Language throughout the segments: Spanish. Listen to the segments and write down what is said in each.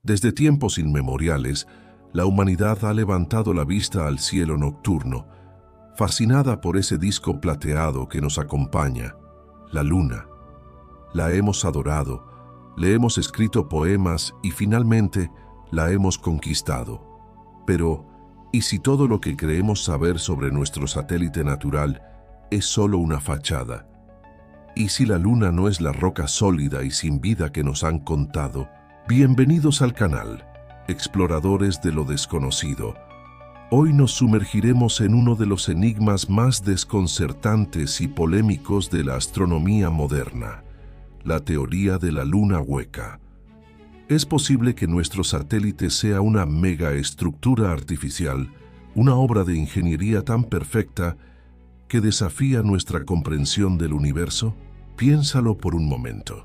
Desde tiempos inmemoriales, la humanidad ha levantado la vista al cielo nocturno, fascinada por ese disco plateado que nos acompaña, la luna. La hemos adorado, le hemos escrito poemas y finalmente la hemos conquistado. Pero, ¿y si todo lo que creemos saber sobre nuestro satélite natural es solo una fachada? ¿Y si la luna no es la roca sólida y sin vida que nos han contado? Bienvenidos al canal, exploradores de lo desconocido. Hoy nos sumergiremos en uno de los enigmas más desconcertantes y polémicos de la astronomía moderna, la teoría de la luna hueca. ¿Es posible que nuestro satélite sea una megaestructura artificial, una obra de ingeniería tan perfecta que desafía nuestra comprensión del universo? Piénsalo por un momento.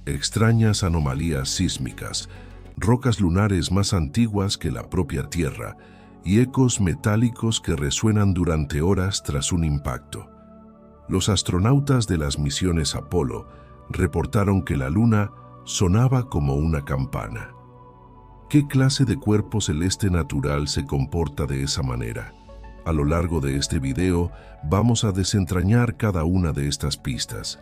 Extrañas anomalías sísmicas, rocas lunares más antiguas que la propia Tierra y ecos metálicos que resuenan durante horas tras un impacto. Los astronautas de las misiones Apolo reportaron que la Luna sonaba como una campana. ¿Qué clase de cuerpo celeste natural se comporta de esa manera? A lo largo de este video vamos a desentrañar cada una de estas pistas.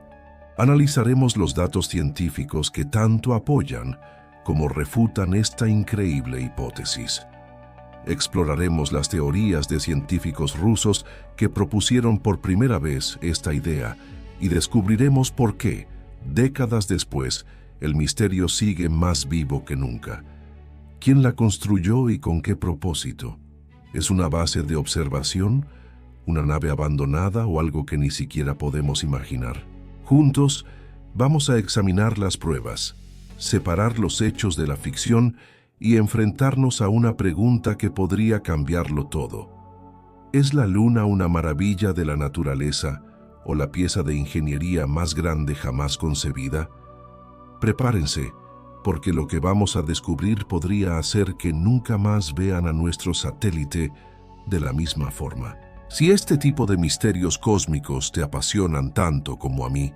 Analizaremos los datos científicos que tanto apoyan como refutan esta increíble hipótesis. Exploraremos las teorías de científicos rusos que propusieron por primera vez esta idea y descubriremos por qué, décadas después, el misterio sigue más vivo que nunca. ¿Quién la construyó y con qué propósito? ¿Es una base de observación, una nave abandonada o algo que ni siquiera podemos imaginar? Juntos, vamos a examinar las pruebas, separar los hechos de la ficción y enfrentarnos a una pregunta que podría cambiarlo todo. ¿Es la Luna una maravilla de la naturaleza o la pieza de ingeniería más grande jamás concebida? Prepárense, porque lo que vamos a descubrir podría hacer que nunca más vean a nuestro satélite de la misma forma. Si este tipo de misterios cósmicos te apasionan tanto como a mí,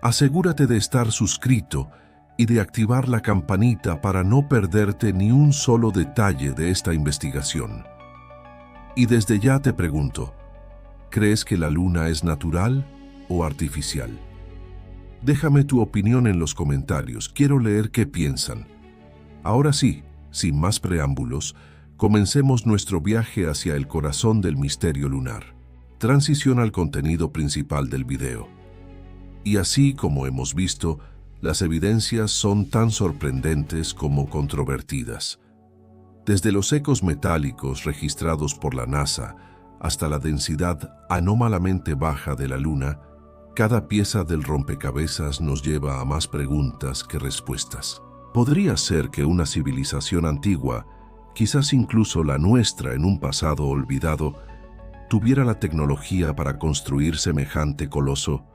asegúrate de estar suscrito y de activar la campanita para no perderte ni un solo detalle de esta investigación. Y desde ya te pregunto, ¿crees que la Luna es natural o artificial? Déjame tu opinión en los comentarios, quiero leer qué piensan. Ahora sí, sin más preámbulos, comencemos nuestro viaje hacia el corazón del misterio lunar. Transición al contenido principal del video. Y así como hemos visto, las evidencias son tan sorprendentes como controvertidas. Desde los ecos metálicos registrados por la NASA hasta la densidad anómalamente baja de la Luna, cada pieza del rompecabezas nos lleva a más preguntas que respuestas. ¿Podría ser que una civilización antigua, quizás incluso la nuestra en un pasado olvidado, tuviera la tecnología para construir semejante coloso?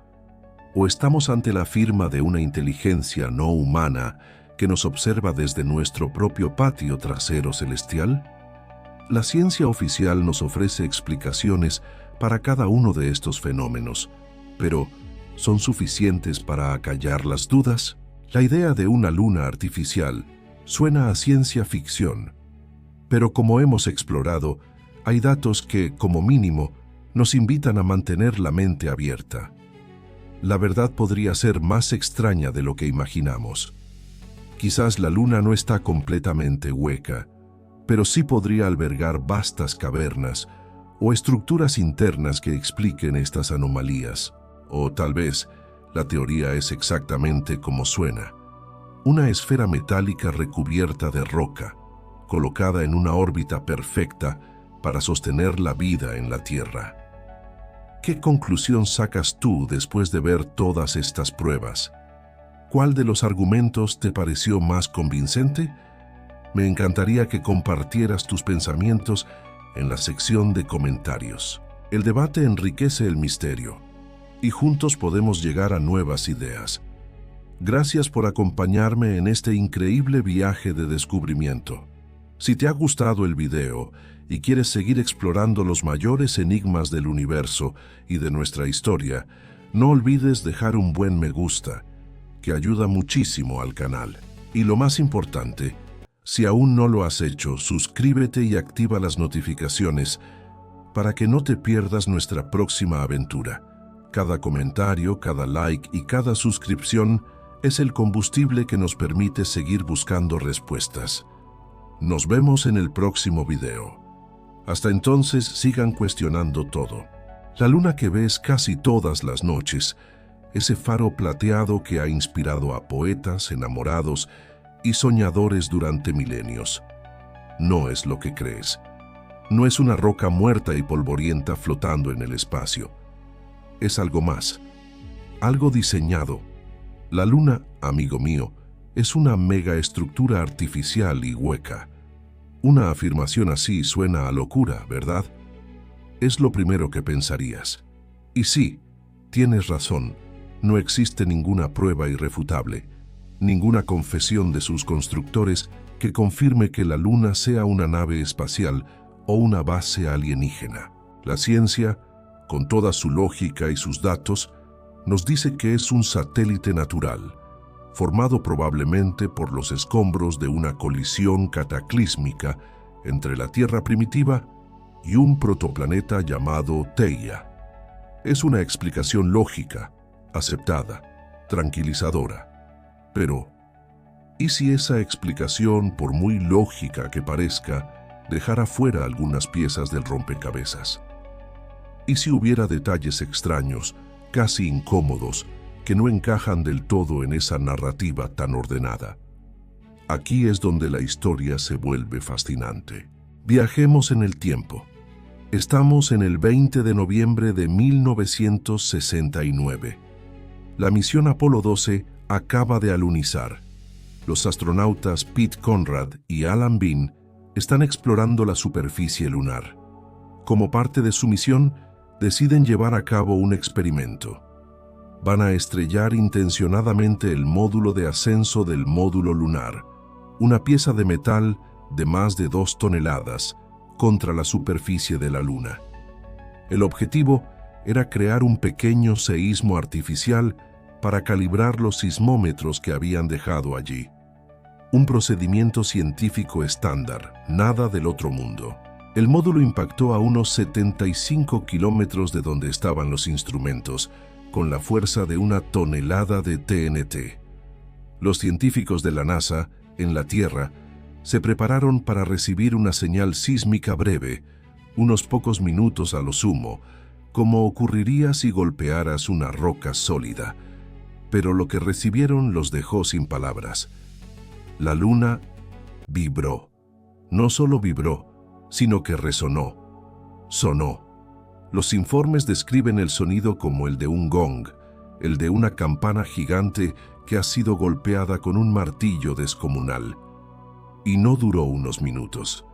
¿O estamos ante la firma de una inteligencia no humana que nos observa desde nuestro propio patio trasero celestial? La ciencia oficial nos ofrece explicaciones para cada uno de estos fenómenos, pero ¿son suficientes para acallar las dudas? La idea de una luna artificial suena a ciencia ficción, pero como hemos explorado, hay datos que, como mínimo, nos invitan a mantener la mente abierta. La verdad podría ser más extraña de lo que imaginamos. Quizás la Luna no está completamente hueca, pero sí podría albergar vastas cavernas o estructuras internas que expliquen estas anomalías. O tal vez la teoría es exactamente como suena: una esfera metálica recubierta de roca, colocada en una órbita perfecta para sostener la vida en la Tierra. ¿Qué conclusión sacas tú después de ver todas estas pruebas? ¿Cuál de los argumentos te pareció más convincente? Me encantaría que compartieras tus pensamientos en la sección de comentarios. El debate enriquece el misterio y juntos podemos llegar a nuevas ideas. Gracias por acompañarme en este increíble viaje de descubrimiento. Si te ha gustado el video y quieres seguir explorando los mayores enigmas del universo y de nuestra historia, no olvides dejar un buen me gusta, que ayuda muchísimo al canal. Y lo más importante, Si aún no lo has hecho, suscríbete y activa las notificaciones para que no te pierdas nuestra próxima aventura. Cada comentario, cada like y cada suscripción es el combustible que nos permite seguir buscando respuestas. Nos vemos en el próximo video. Hasta entonces, sigan cuestionando todo. La luna que ves casi todas las noches, ese faro plateado que ha inspirado a poetas, enamorados y soñadores durante milenios. No es lo que crees. No es una roca muerta y polvorienta flotando en el espacio. Es algo más, algo diseñado. La luna, amigo mío, es una megaestructura artificial y hueca. Una afirmación así suena a locura, ¿verdad? Es lo primero que pensarías. Y sí, tienes razón, no existe ninguna prueba irrefutable, ninguna confesión de sus constructores que confirme que la Luna sea una nave espacial o una base alienígena. La ciencia, con toda su lógica y sus datos, nos dice que es un satélite natural, formado probablemente por los escombros de una colisión cataclísmica entre la Tierra primitiva y un protoplaneta llamado Theia. Es una explicación lógica, aceptada, tranquilizadora. Pero, ¿y si esa explicación, por muy lógica que parezca, dejara fuera algunas piezas del rompecabezas? ¿Y si hubiera detalles extraños, casi incómodos, que no encajan del todo en esa narrativa tan ordenada? Aquí es donde la historia se vuelve fascinante. Viajemos en el tiempo. Estamos en el 20 de noviembre de 1969. La misión Apolo 12 acaba de alunizar. Los astronautas Pete Conrad y Alan Bean están explorando la superficie lunar. Como parte de su misión, deciden llevar a cabo un experimento. Van a estrellar intencionadamente el módulo de ascenso del módulo lunar, una pieza de metal de más de 2 toneladas, contra la superficie de la Luna. El objetivo era crear un pequeño seísmo artificial para calibrar los sismómetros que habían dejado allí. Un procedimiento científico estándar, nada del otro mundo. El módulo impactó a unos 75 kilómetros de donde estaban los instrumentos, con la fuerza de 1 tonelada de TNT. Los científicos de la NASA, en la Tierra, se prepararon para recibir una señal sísmica breve, unos pocos minutos a lo sumo, como ocurriría si golpearas una roca sólida. Pero lo que recibieron los dejó sin palabras. La Luna vibró. No solo vibró, sino que resonó. Sonó. Los informes describen el sonido como el de un gong, el de una campana gigante que ha sido golpeada con un martillo descomunal. Y no duró unos minutos.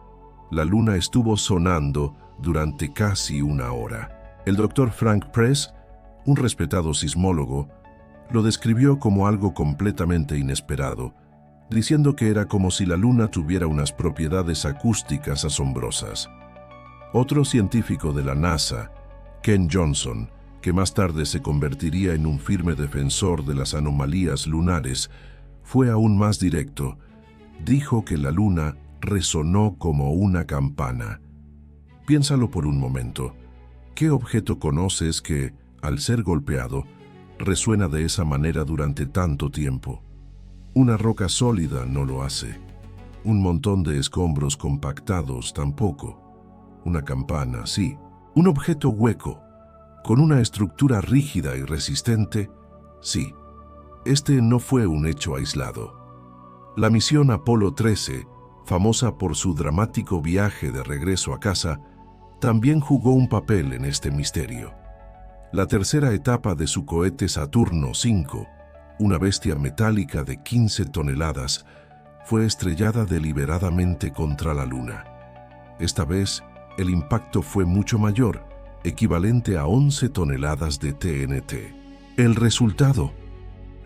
La Luna estuvo sonando durante casi 1 hora. El doctor Frank Press, un respetado sismólogo, lo describió como algo completamente inesperado, diciendo que era como si la Luna tuviera unas propiedades acústicas asombrosas. Otro científico de la NASA, Ken Johnson, que más tarde se convertiría en un firme defensor de las anomalías lunares, fue aún más directo. Dijo que la Luna resonó como una campana. Piénsalo por un momento. ¿Qué objeto conoces que, al ser golpeado, resuena de esa manera durante tanto tiempo? Una roca sólida no lo hace. Un montón de escombros compactados tampoco. Una campana, sí. Un objeto hueco, con una estructura rígida y resistente, sí. Este no fue un hecho aislado. La misión Apolo 13, famosa por su dramático viaje de regreso a casa, también jugó un papel en este misterio. La tercera etapa de su cohete Saturno V, una bestia metálica de 15 toneladas, fue estrellada deliberadamente contra la Luna. Esta vez, el impacto fue mucho mayor, equivalente a 11 toneladas de TNT. El resultado: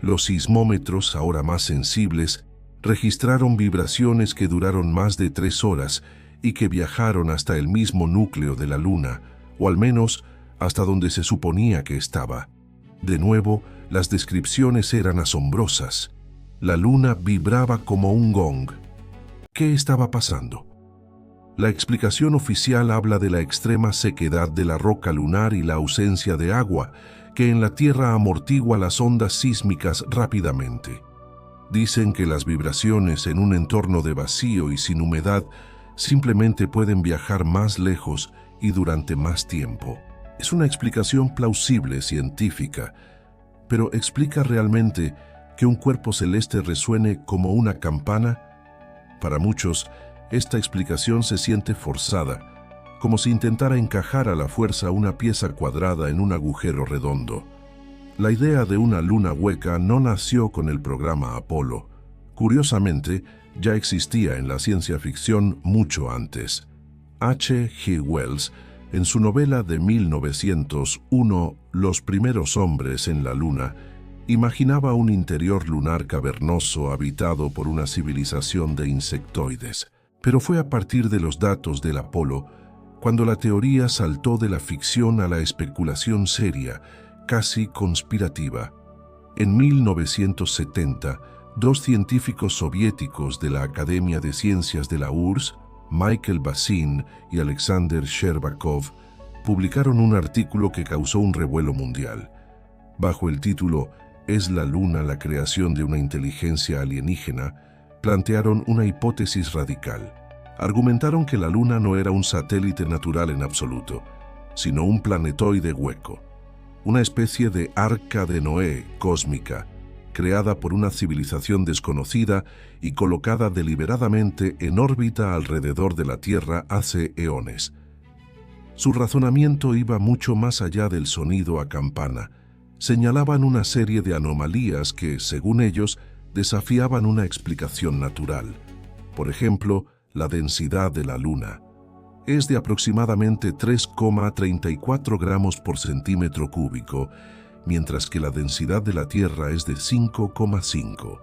los sismómetros, ahora más sensibles, registraron vibraciones que duraron más de 3 horas y que viajaron hasta el mismo núcleo de la Luna, o al menos hasta donde se suponía que estaba. De nuevo, las descripciones eran asombrosas. La Luna vibraba como un gong. ¿Qué estaba pasando? La explicación oficial habla de la extrema sequedad de la roca lunar y la ausencia de agua, que en la Tierra amortigua las ondas sísmicas rápidamente. Dicen que las vibraciones en un entorno de vacío y sin humedad simplemente pueden viajar más lejos y durante más tiempo. Es una explicación plausible científica, pero ¿explica realmente que un cuerpo celeste resuene como una campana? Para muchos, esta explicación se siente forzada, como si intentara encajar a la fuerza una pieza cuadrada en un agujero redondo. La idea de una luna hueca no nació con el programa Apolo. Curiosamente, ya existía en la ciencia ficción mucho antes. H. G. Wells, en su novela de 1901, Los primeros hombres en la luna, imaginaba un interior lunar cavernoso habitado por una civilización de insectoides. Pero fue a partir de los datos del Apolo cuando la teoría saltó de la ficción a la especulación seria, casi conspirativa. En 1970, dos científicos soviéticos de la Academia de Ciencias de la URSS, Michael Basin y Alexander Sherbakov, publicaron un artículo que causó un revuelo mundial. Bajo el título ¿Es la Luna la creación de una inteligencia alienígena?, plantearon una hipótesis radical. Argumentaron que la Luna no era un satélite natural en absoluto, sino un planetoide hueco, una especie de arca de Noé cósmica, creada por una civilización desconocida y colocada deliberadamente en órbita alrededor de la Tierra hace eones. Su razonamiento iba mucho más allá del sonido a campana. Señalaban una serie de anomalías que, según ellos, desafiaban una explicación natural. Por ejemplo, la densidad de la Luna es de aproximadamente 3,34 gramos por centímetro cúbico, mientras que la densidad de la Tierra es de 5,5.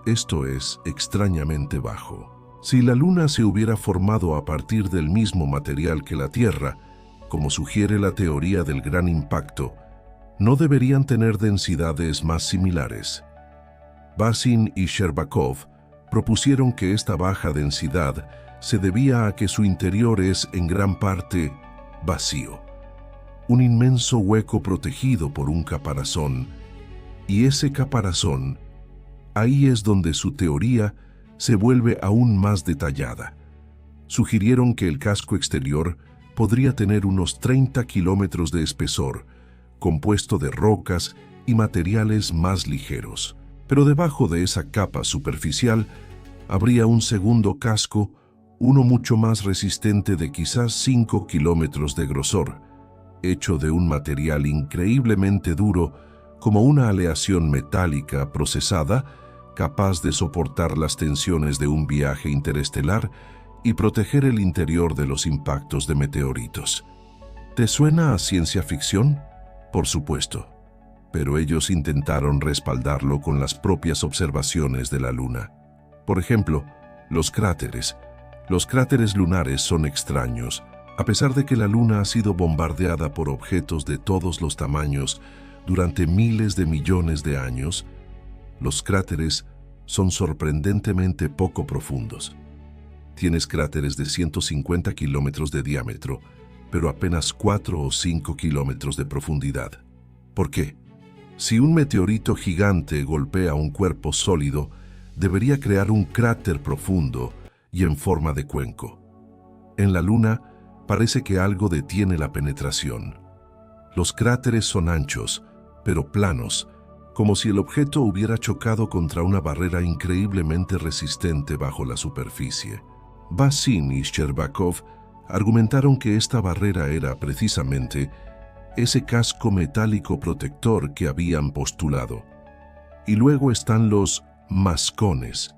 Esto es extrañamente bajo. Si la Luna se hubiera formado a partir del mismo material que la Tierra, como sugiere la teoría del gran impacto, no deberían tener densidades más similares. Basin y Sherbakov propusieron que esta baja densidad se debía a que su interior es en gran parte vacío, un inmenso hueco protegido por un caparazón, y ese caparazón, ahí es donde su teoría se vuelve aún más detallada. Sugirieron que el casco exterior podría tener unos 30 kilómetros de espesor, compuesto de rocas y materiales más ligeros. Pero debajo de esa capa superficial habría un segundo casco, uno mucho más resistente de quizás 5 kilómetros de grosor, hecho de un material increíblemente duro como una aleación metálica procesada, capaz de soportar las tensiones de un viaje interestelar y proteger el interior de los impactos de meteoritos. ¿Te suena a ciencia ficción? Por supuesto. Pero ellos intentaron respaldarlo con las propias observaciones de la Luna. Por ejemplo, los cráteres. Los cráteres lunares son extraños. A pesar de que la Luna ha sido bombardeada por objetos de todos los tamaños durante miles de millones de años, los cráteres son sorprendentemente poco profundos. Tienes cráteres de 150 kilómetros de diámetro, pero apenas 4 o 5 kilómetros de profundidad. ¿Por qué? Si un meteorito gigante golpea un cuerpo sólido, debería crear un cráter profundo y en forma de cuenco. En la Luna, parece que algo detiene la penetración. Los cráteres son anchos, pero planos, como si el objeto hubiera chocado contra una barrera increíblemente resistente bajo la superficie. Basin y Sherbakov argumentaron que esta barrera era precisamente ese casco metálico protector que habían postulado. Y luego están los mascones,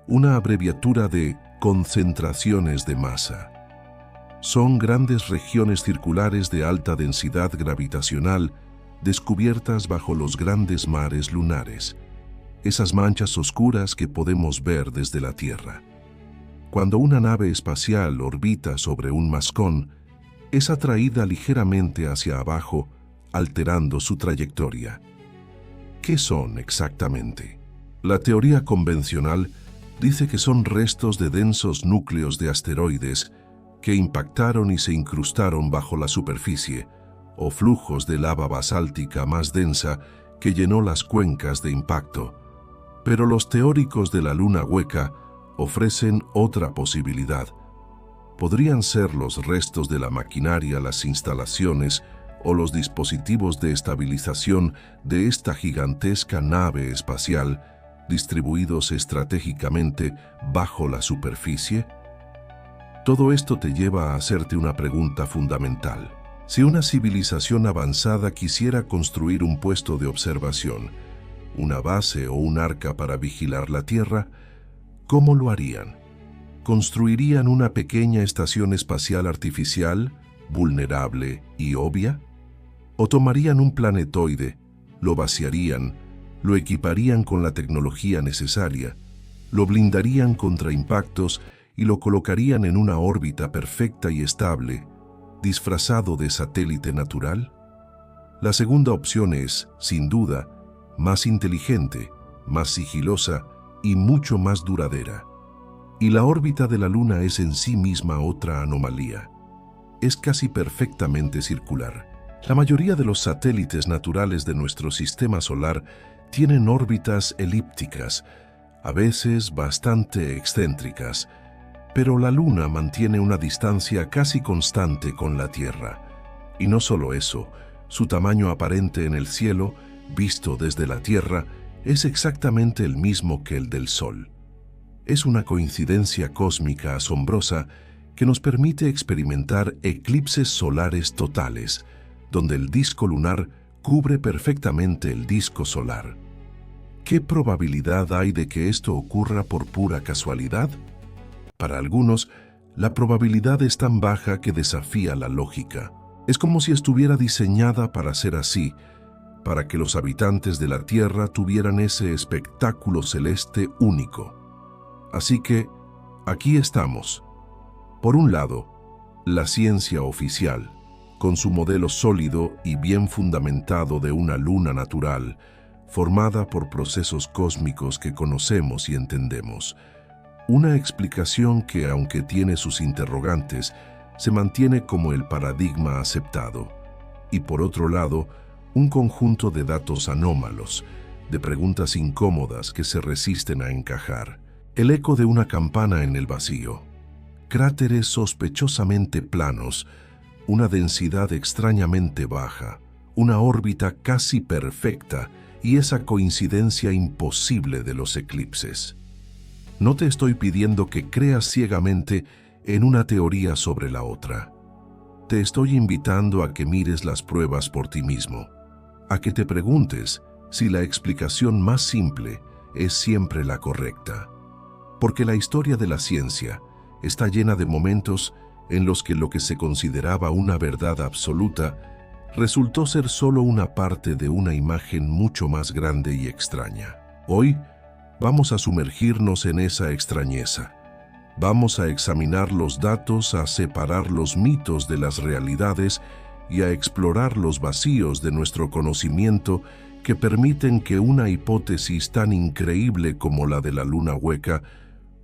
una abreviatura de concentraciones de masa. Son grandes regiones circulares de alta densidad gravitacional descubiertas bajo los grandes mares lunares, esas manchas oscuras que podemos ver desde la Tierra. Cuando una nave espacial orbita sobre un mascón, es atraída ligeramente hacia abajo, alterando su trayectoria. ¿Qué son exactamente? La teoría convencional dice que son restos de densos núcleos de asteroides que impactaron y se incrustaron bajo la superficie, o flujos de lava basáltica más densa que llenó las cuencas de impacto. Pero los teóricos de la luna hueca ofrecen otra posibilidad. Podrían ser los restos de la maquinaria, las instalaciones o los dispositivos de estabilización de esta gigantesca nave espacial distribuidos estratégicamente bajo la superficie. Todo esto te lleva a hacerte una pregunta fundamental. Si una civilización avanzada quisiera construir un puesto de observación, una base o un arca para vigilar la Tierra, ¿cómo lo harían? ¿Construirían una pequeña estación espacial artificial, vulnerable y obvia? ¿O tomarían un planetoide, lo vaciarían, lo equiparían con la tecnología necesaria, lo blindarían contra impactos y lo colocarían en una órbita perfecta y estable, disfrazado de satélite natural? La segunda opción es, sin duda, más inteligente, más sigilosa y mucho más duradera. Y la órbita de la Luna es en sí misma otra anomalía. Es casi perfectamente circular. La mayoría de los satélites naturales de nuestro sistema solar tienen órbitas elípticas, a veces bastante excéntricas, pero la Luna mantiene una distancia casi constante con la Tierra. Y no solo eso, su tamaño aparente en el cielo, visto desde la Tierra, es exactamente el mismo que el del Sol. Es una coincidencia cósmica asombrosa que nos permite experimentar eclipses solares totales, donde el disco lunar cubre perfectamente el disco solar. ¿Qué probabilidad hay de que esto ocurra por pura casualidad? Para algunos, la probabilidad es tan baja que desafía la lógica. Es como si estuviera diseñada para ser así, para que los habitantes de la Tierra tuvieran ese espectáculo celeste único. Así que, aquí estamos. Por un lado, la ciencia oficial, con su modelo sólido y bien fundamentado de una luna natural, formada por procesos cósmicos que conocemos y entendemos. Una explicación que, aunque tiene sus interrogantes, se mantiene como el paradigma aceptado. Y por otro lado, un conjunto de datos anómalos, de preguntas incómodas que se resisten a encajar. El eco de una campana en el vacío. Cráteres sospechosamente planos, una densidad extrañamente baja, una órbita casi perfecta y esa coincidencia imposible de los eclipses. No te estoy pidiendo que creas ciegamente en una teoría sobre la otra. Te estoy invitando a que mires las pruebas por ti mismo, a que te preguntes si la explicación más simple es siempre la correcta. Porque la historia de la ciencia está llena de momentos en los que lo que se consideraba una verdad absoluta resultó ser solo una parte de una imagen mucho más grande y extraña. Hoy vamos a sumergirnos en esa extrañeza. Vamos a examinar los datos, a separar los mitos de las realidades y a explorar los vacíos de nuestro conocimiento que permiten que una hipótesis tan increíble como la de la luna hueca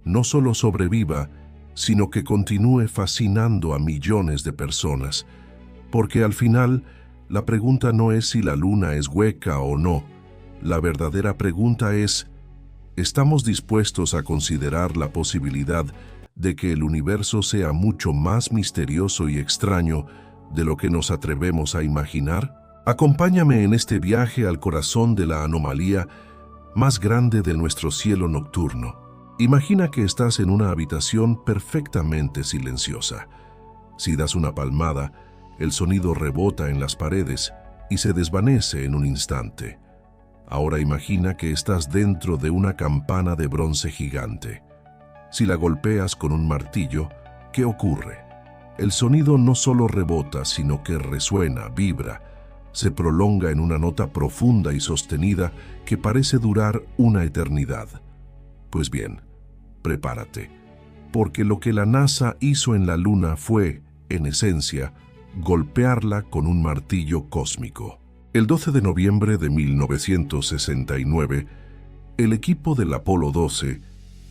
no solo sobreviva, sino que continúe fascinando a millones de personas. Porque al final, la pregunta no es si la luna es hueca o no. La verdadera pregunta es: ¿estamos dispuestos a considerar la posibilidad de que el universo sea mucho más misterioso y extraño de lo que nos atrevemos a imaginar? Acompáñame en este viaje al corazón de la anomalía más grande de nuestro cielo nocturno. Imagina que estás en una habitación perfectamente silenciosa. Si das una palmada, el sonido rebota en las paredes y se desvanece en un instante. Ahora imagina que estás dentro de una campana de bronce gigante. Si la golpeas con un martillo, ¿qué ocurre? El sonido no solo rebota, sino que resuena, vibra, se prolonga en una nota profunda y sostenida que parece durar una eternidad. Pues bien, prepárate, porque lo que la NASA hizo en la Luna fue, en esencia, golpearla con un martillo cósmico. El 12 de noviembre de 1969, el equipo del Apolo 12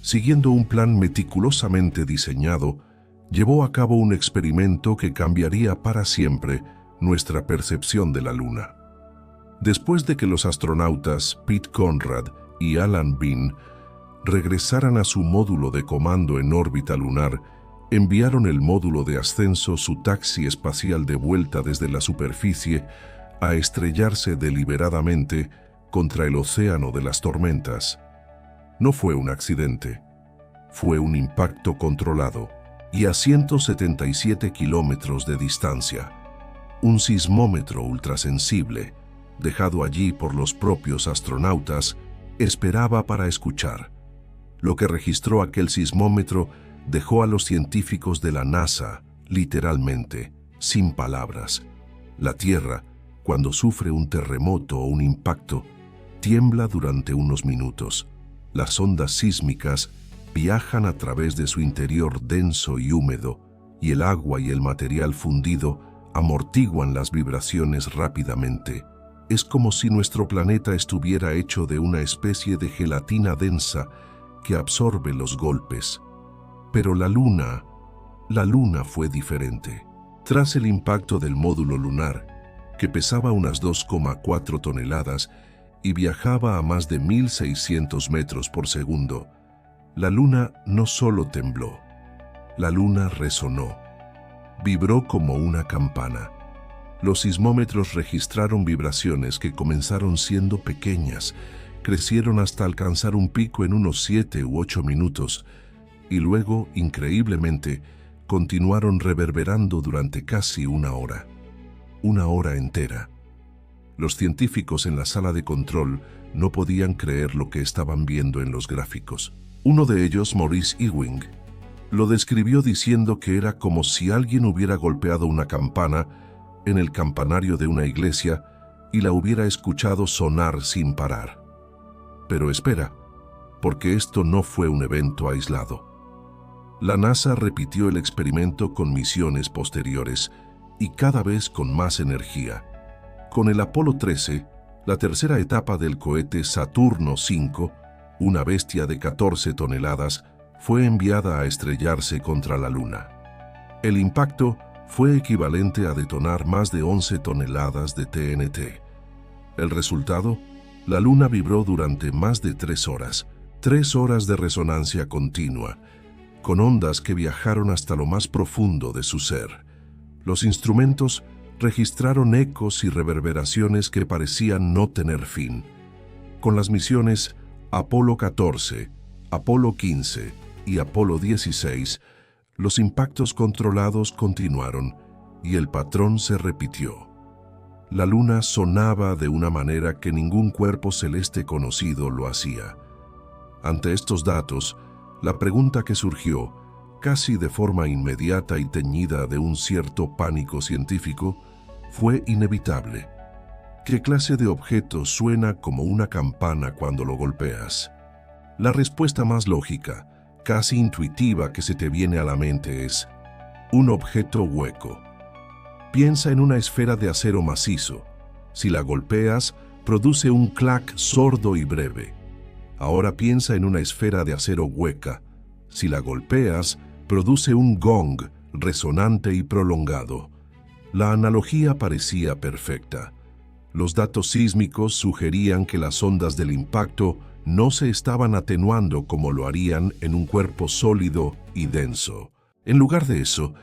Siguiendo un plan meticulosamente diseñado, llevó a cabo un experimento que cambiaría para siempre nuestra percepción de la Luna. Después de que los astronautas Pete Conrad y Alan Bean regresaran a su módulo de comando en órbita lunar, enviaron el módulo de ascenso, su taxi espacial de vuelta desde la superficie, a estrellarse deliberadamente contra el océano de las tormentas. No fue un accidente, fue un impacto controlado y a 177 kilómetros de distancia. Un sismómetro ultrasensible, dejado allí por los propios astronautas, esperaba para escuchar. Lo que registró aquel sismómetro dejó a los científicos de la NASA, literalmente, sin palabras. La Tierra, cuando sufre un terremoto o un impacto, tiembla durante unos minutos. Las ondas sísmicas viajan a través de su interior denso y húmedo, y el agua y el material fundido amortiguan las vibraciones rápidamente. Es como si nuestro planeta estuviera hecho de una especie de gelatina densa que absorbe los golpes. Pero la Luna fue diferente. Tras el impacto del módulo lunar, que pesaba unas 2,4 toneladas y viajaba a más de 1.600 metros por segundo, la Luna no solo tembló, la Luna resonó. Vibró como una campana. Los sismómetros registraron vibraciones que comenzaron siendo pequeñas, crecieron hasta alcanzar un pico en unos 7 u 8 minutos, y luego, increíblemente, continuaron reverberando durante casi una hora entera. Los científicos en la sala de control no podían creer lo que estaban viendo en los gráficos. Uno de ellos, Maurice Ewing, lo describió diciendo que era como si alguien hubiera golpeado una campana en el campanario de una iglesia y la hubiera escuchado sonar sin parar. Pero espera, porque esto no fue un evento aislado. La NASA repitió el experimento con misiones posteriores y cada vez con más energía. Con el Apolo 13, la tercera etapa del cohete Saturno V, una bestia de 14 toneladas, fue enviada a estrellarse contra la Luna. El impacto fue equivalente a detonar más de 11 toneladas de TNT. El resultado: la Luna vibró durante más de 3 horas, 3 horas de resonancia continua, con ondas que viajaron hasta lo más profundo de su ser. Los instrumentos registraron ecos y reverberaciones que parecían no tener fin. Con las misiones Apolo 14, Apolo 15 y Apolo 16, los impactos controlados continuaron y el patrón se repitió. La Luna sonaba de una manera que ningún cuerpo celeste conocido lo hacía. Ante estos datos, la pregunta que surgió, casi de forma inmediata y teñida de un cierto pánico científico, fue inevitable. ¿Qué clase de objeto suena como una campana cuando lo golpeas? La respuesta más lógica, casi intuitiva que se te viene a la mente es: un objeto hueco. Piensa en una esfera de acero macizo. Si la golpeas, produce un clac sordo y breve. Ahora piensa en una esfera de acero hueca. Si la golpeas, produce un gong resonante y prolongado. La analogía parecía perfecta. Los datos sísmicos sugerían que las ondas del impacto no se estaban atenuando como lo harían en un cuerpo sólido y denso. En lugar de eso,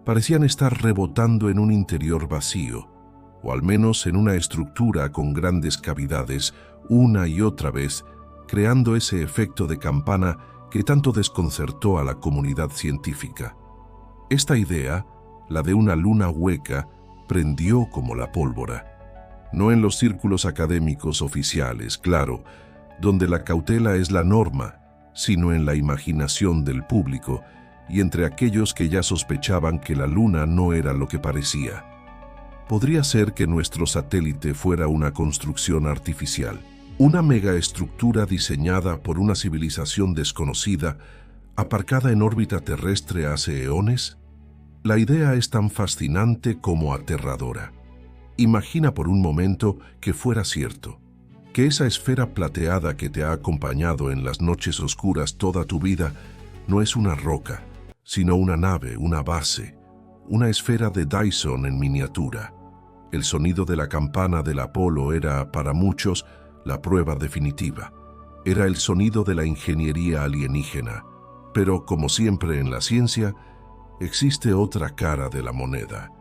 parecían estar rebotando en un interior vacío, o al menos en una estructura con grandes cavidades, una y otra vez, creando ese efecto de campana que tanto desconcertó a la comunidad científica. Esta idea, la de una luna hueca, prendió como la pólvora. No en los círculos académicos oficiales, claro, donde la cautela es la norma, sino en la imaginación del público y entre aquellos que ya sospechaban que la Luna no era lo que parecía. Podría ser que nuestro satélite fuera una construcción artificial, una megaestructura diseñada por una civilización desconocida, aparcada en órbita terrestre hace eones. La idea es tan fascinante como aterradora. Imagina por un momento que fuera cierto. que esa esfera plateada que te ha acompañado en las noches oscuras toda tu vida no es una roca, sino una nave, una base, una esfera de Dyson en miniatura. El sonido de la campana del Apolo era, para muchos, la prueba definitiva. Era el sonido de la ingeniería alienígena. Pero, como siempre en la ciencia, existe otra cara de la moneda.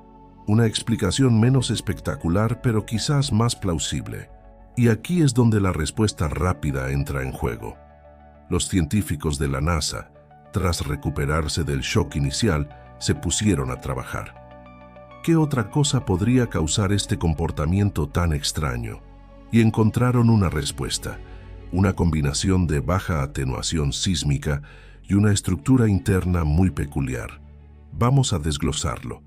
Una explicación menos espectacular, pero quizás más plausible. Y aquí es donde la respuesta rápida entra en juego. Los científicos de la NASA, tras recuperarse del shock inicial, se pusieron a trabajar. ¿Qué otra cosa podría causar este comportamiento tan extraño? Y encontraron una respuesta, una combinación de baja atenuación sísmica y una estructura interna muy peculiar. Vamos a desglosarlo.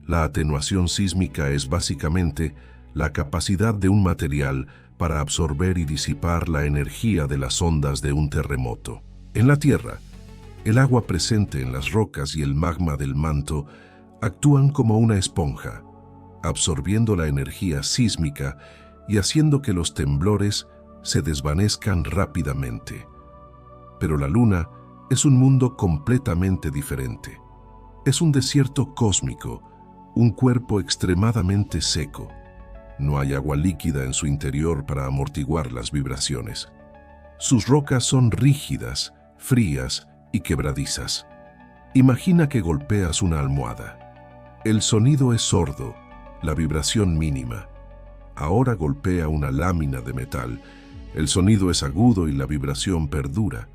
La atenuación sísmica es básicamente la capacidad de un material para absorber y disipar la energía de las ondas de un terremoto. En la Tierra, el agua presente en las rocas y el magma del manto actúan como una esponja, absorbiendo la energía sísmica y haciendo que los temblores se desvanezcan rápidamente. Pero la Luna es un mundo completamente diferente. Es un desierto cósmico, un cuerpo extremadamente seco. No hay agua líquida en su interior para amortiguar las vibraciones. Sus rocas son rígidas, frías y quebradizas. Imagina que golpeas una almohada. El sonido es sordo, la vibración mínima. Ahora golpea una lámina de metal. El sonido es agudo y la vibración perdura.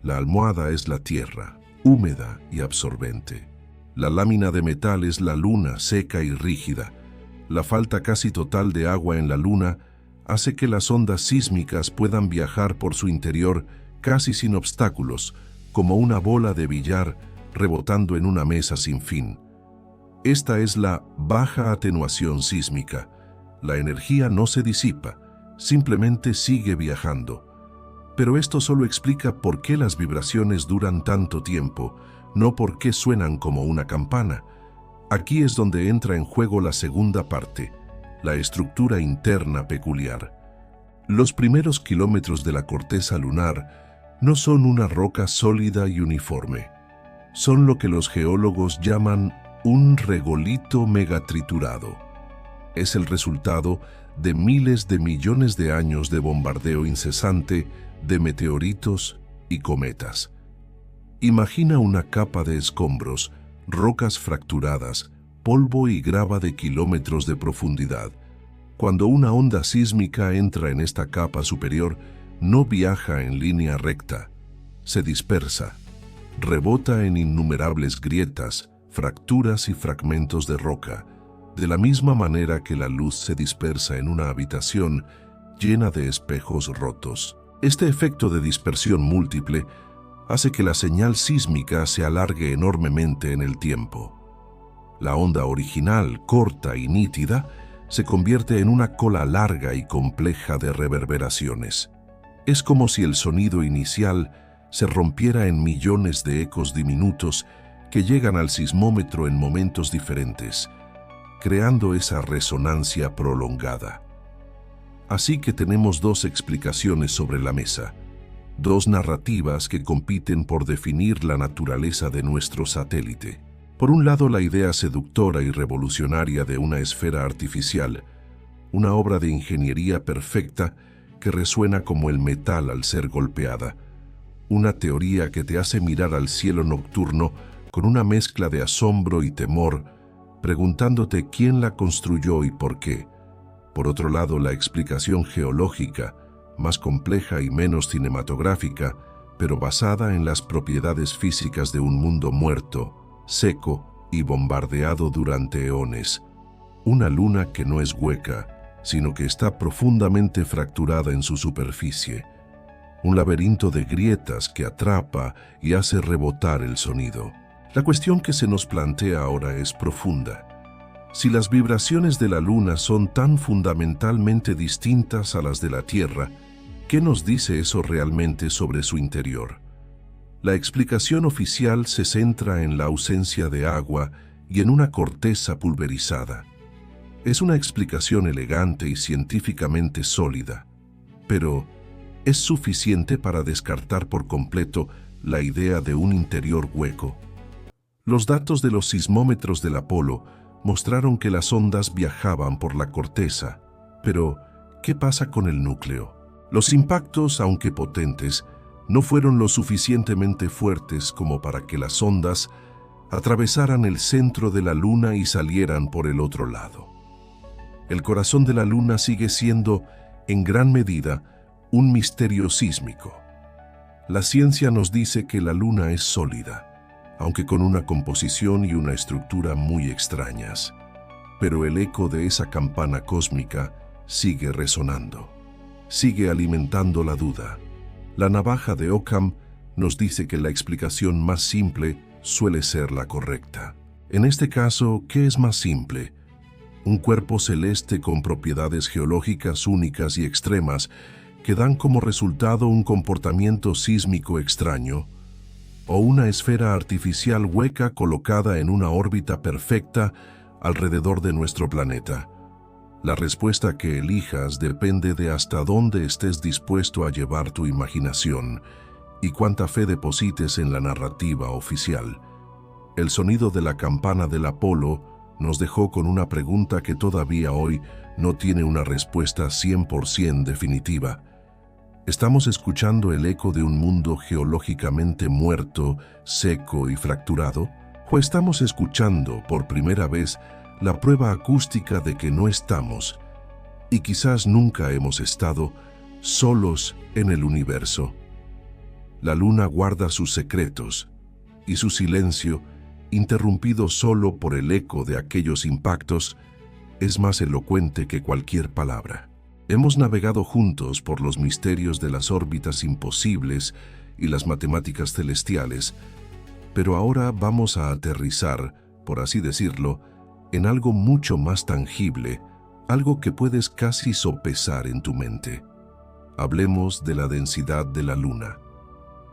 La almohada es la tierra, húmeda y absorbente. La lámina de metal es la luna, seca y rígida. La falta casi total de agua en la luna hace que las ondas sísmicas puedan viajar por su interior casi sin obstáculos, como una bola de billar rebotando en una mesa sin fin. Esta es la baja atenuación sísmica. La energía no se disipa, simplemente sigue viajando. Pero esto solo explica por qué las vibraciones duran tanto tiempo, no por qué suenan como una campana. Aquí es donde entra en juego la segunda parte, la estructura interna peculiar. Los primeros kilómetros de la corteza lunar no son una roca sólida y uniforme. Son lo que los geólogos llaman un regolito megatriturado. Es el resultado de miles de millones de años de bombardeo incesante de meteoritos y cometas. Imagina una capa de escombros, rocas fracturadas, polvo y grava de kilómetros de profundidad. Cuando una onda sísmica entra en esta capa superior, no viaja en línea recta, se dispersa, rebota en innumerables grietas, fracturas y fragmentos de roca, de la misma manera que la luz se dispersa en una habitación llena de espejos rotos. Este efecto de dispersión múltiple hace que la señal sísmica se alargue enormemente en el tiempo. La onda original, corta y nítida, se convierte en una cola larga y compleja de reverberaciones. Es como si el sonido inicial se rompiera en millones de ecos diminutos que llegan al sismómetro en momentos diferentes, creando esa resonancia prolongada. Así que tenemos dos explicaciones sobre la mesa, dos narrativas que compiten por definir la naturaleza de nuestro satélite. Por un lado, la idea seductora y revolucionaria de una esfera artificial, una obra de ingeniería perfecta que resuena como el metal al ser golpeada, una teoría que te hace mirar al cielo nocturno con una mezcla de asombro y temor, preguntándote quién la construyó y por qué. Por otro lado, la explicación geológica, más compleja y menos cinematográfica, pero basada en las propiedades físicas de un mundo muerto, seco y bombardeado durante eones. Una luna que no es hueca, sino que está profundamente fracturada en su superficie. Un laberinto de grietas que atrapa y hace rebotar el sonido. La cuestión que se nos plantea ahora es profunda. Si las vibraciones de la Luna son tan fundamentalmente distintas a las de la Tierra, ¿qué nos dice eso realmente sobre su interior? La explicación oficial se centra en la ausencia de agua y en una corteza pulverizada. Es una explicación elegante y científicamente sólida. pero ¿es suficiente para descartar por completo la idea de un interior hueco? Los datos de los sismómetros del Apolo mostraron que las ondas viajaban por la corteza, pero ¿qué pasa con el núcleo? Los impactos, aunque potentes, no fueron lo suficientemente fuertes como para que las ondas atravesaran el centro de la Luna y salieran por el otro lado. El corazón de la Luna sigue siendo, en gran medida, un misterio sísmico. La ciencia nos dice que la Luna es sólida, aunque con una composición y una estructura muy extrañas. Pero el eco de esa campana cósmica sigue resonando, sigue alimentando la duda. La navaja de Occam nos dice que la explicación más simple suele ser la correcta. En este caso, ¿qué es más simple? ¿Un cuerpo celeste con propiedades geológicas únicas y extremas que dan como resultado un comportamiento sísmico extraño? ¿O una esfera artificial hueca colocada en una órbita perfecta alrededor de nuestro planeta? La respuesta que elijas depende de hasta dónde estés dispuesto a llevar tu imaginación y cuánta fe deposites en la narrativa oficial. El sonido de la campana del Apolo nos dejó con una pregunta que todavía hoy no tiene una respuesta 100% definitiva. ¿Estamos escuchando el eco de un mundo geológicamente muerto, seco y fracturado? ¿O estamos escuchando por primera vez la prueba acústica de que no estamos, y quizás nunca hemos estado, solos en el universo? La Luna guarda sus secretos, y su silencio, interrumpido solo por el eco de aquellos impactos, es más elocuente que cualquier palabra. Hemos navegado juntos por los misterios de las órbitas imposibles y las matemáticas celestiales, pero ahora vamos a aterrizar, por así decirlo, en algo mucho más tangible, algo que puedes casi sopesar en tu mente. Hablemos de la densidad de la Luna.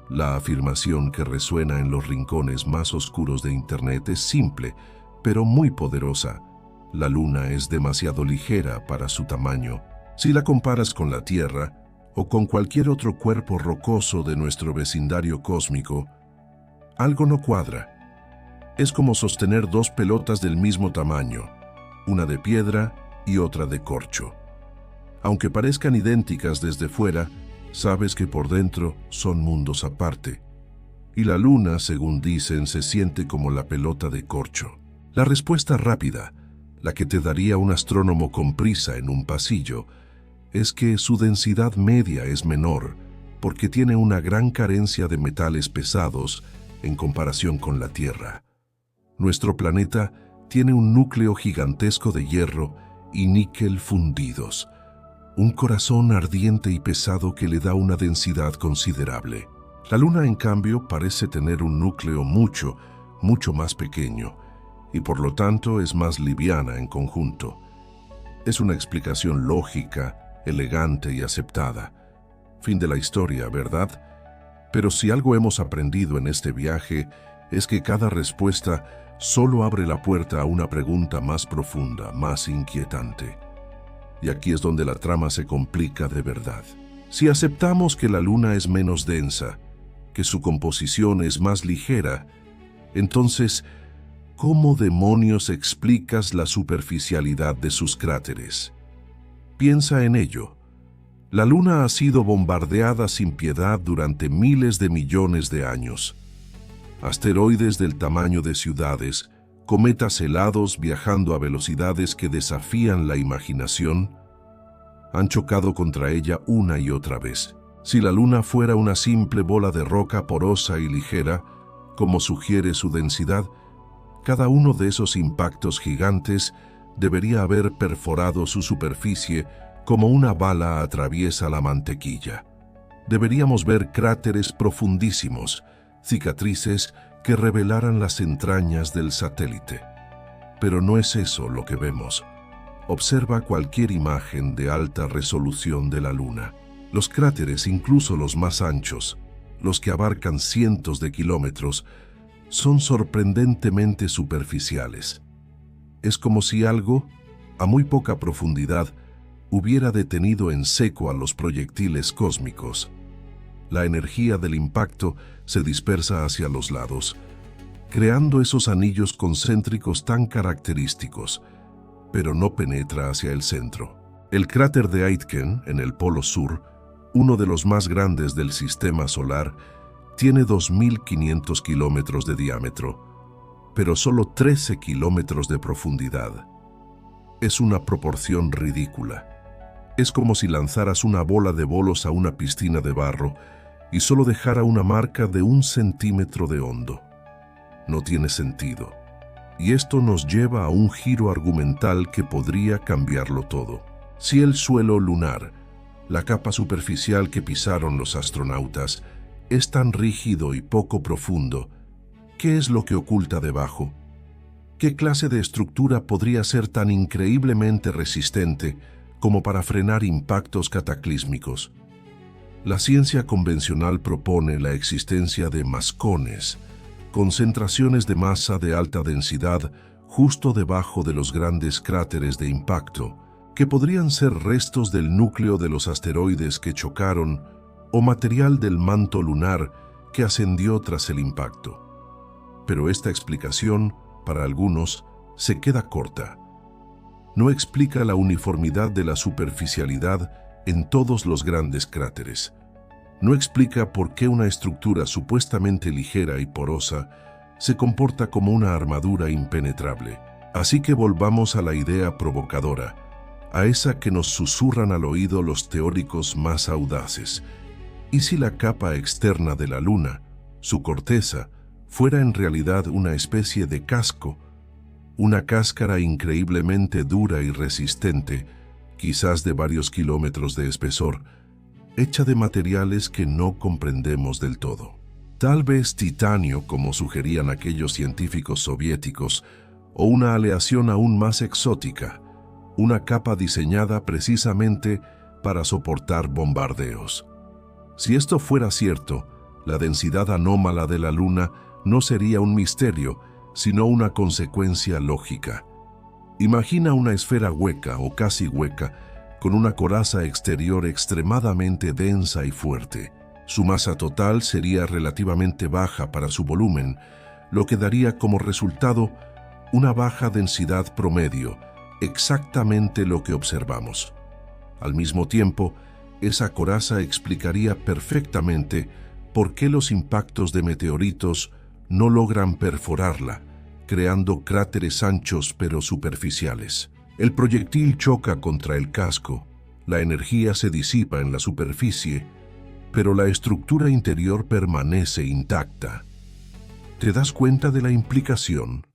La afirmación que resuena en los rincones más oscuros de Internet es simple, pero muy poderosa. La Luna es demasiado ligera para su tamaño. Si la comparas con la Tierra o con cualquier otro cuerpo rocoso de nuestro vecindario cósmico, algo no cuadra. Es como sostener dos pelotas del mismo tamaño, una de piedra y otra de corcho. Aunque parezcan idénticas desde fuera, sabes que por dentro son mundos aparte. Y la Luna, según dicen, se siente como la pelota de corcho. La respuesta rápida, la que te daría un astrónomo con prisa en un pasillo, es que su densidad media es menor, porque tiene una gran carencia de metales pesados en comparación con la Tierra. Nuestro planeta tiene un núcleo gigantesco de hierro y níquel fundidos, un corazón ardiente y pesado que le da una densidad considerable. La Luna, en cambio, parece tener un núcleo mucho más pequeño, y por lo tanto es más liviana en conjunto. Es una explicación lógica, elegante y aceptada. Fin de la historia, ¿verdad? Pero si algo hemos aprendido en este viaje es que cada respuesta solo abre la puerta a una pregunta más profunda, más inquietante. Y aquí es donde la trama se complica de verdad. Si aceptamos que la Luna es menos densa, que su composición es más ligera, entonces, ¿cómo demonios explicas la superficialidad de sus cráteres? Piensa en ello. La Luna ha sido bombardeada sin piedad durante miles de millones de años. Asteroides del tamaño de ciudades, cometas helados viajando a velocidades que desafían la imaginación, han chocado contra ella una y otra vez. Si la Luna fuera una simple bola de roca porosa y ligera, como sugiere su densidad, cada uno de esos impactos gigantes debería haber perforado su superficie como una bala atraviesa la mantequilla. Deberíamos ver cráteres profundísimos, cicatrices que revelaran las entrañas del satélite. Pero no es eso lo que vemos. Observa cualquier imagen de alta resolución de la Luna. Los cráteres, incluso los más anchos, los que abarcan cientos de kilómetros, son sorprendentemente superficiales. Es como si algo, a muy poca profundidad, hubiera detenido en seco a los proyectiles cósmicos. La energía del impacto se dispersa hacia los lados, creando esos anillos concéntricos tan característicos, pero no penetra hacia el centro. El cráter de Aitken, en el Polo Sur, uno de los más grandes del Sistema Solar, tiene 2.500 kilómetros de diámetro, pero solo 13 kilómetros de profundidad. Es una proporción ridícula. Es como si lanzaras una bola de bolos a una piscina de barro y solo dejara una marca de 1 centímetro de hondo. No tiene sentido. Y esto nos lleva a un giro argumental que podría cambiarlo todo. Si el suelo lunar, la capa superficial que pisaron los astronautas, es tan rígido y poco profundo, ¿qué es lo que oculta debajo? ¿Qué clase de estructura podría ser tan increíblemente resistente como para frenar impactos cataclísmicos? La ciencia convencional propone la existencia de mascones, concentraciones de masa de alta densidad justo debajo de los grandes cráteres de impacto, que podrían ser restos del núcleo de los asteroides que chocaron o material del manto lunar que ascendió tras el impacto. Pero esta explicación, para algunos, se queda corta. No explica la uniformidad de la superficialidad en todos los grandes cráteres. No explica por qué una estructura supuestamente ligera y porosa se comporta como una armadura impenetrable. Así que volvamos a la idea provocadora, a esa que nos susurran al oído los teóricos más audaces. ¿Y si la capa externa de la Luna, su corteza, fuera en realidad una especie de casco, una cáscara increíblemente dura y resistente, quizás de varios kilómetros de espesor, hecha de materiales que no comprendemos del todo? Tal vez titanio, como sugerían aquellos científicos soviéticos, o una aleación aún más exótica, una capa diseñada precisamente para soportar bombardeos. Si esto fuera cierto, la densidad anómala de la Luna no sería un misterio, sino una consecuencia lógica. Imagina una esfera hueca o casi hueca, con una coraza exterior extremadamente densa y fuerte. Su masa total sería relativamente baja para su volumen, lo que daría como resultado una baja densidad promedio, exactamente lo que observamos. Al mismo tiempo, esa coraza explicaría perfectamente por qué los impactos de meteoritos no logran perforarla, creando cráteres anchos pero superficiales. El proyectil choca contra el casco, la energía se disipa en la superficie, pero la estructura interior permanece intacta. ¿Te das cuenta de la implicación?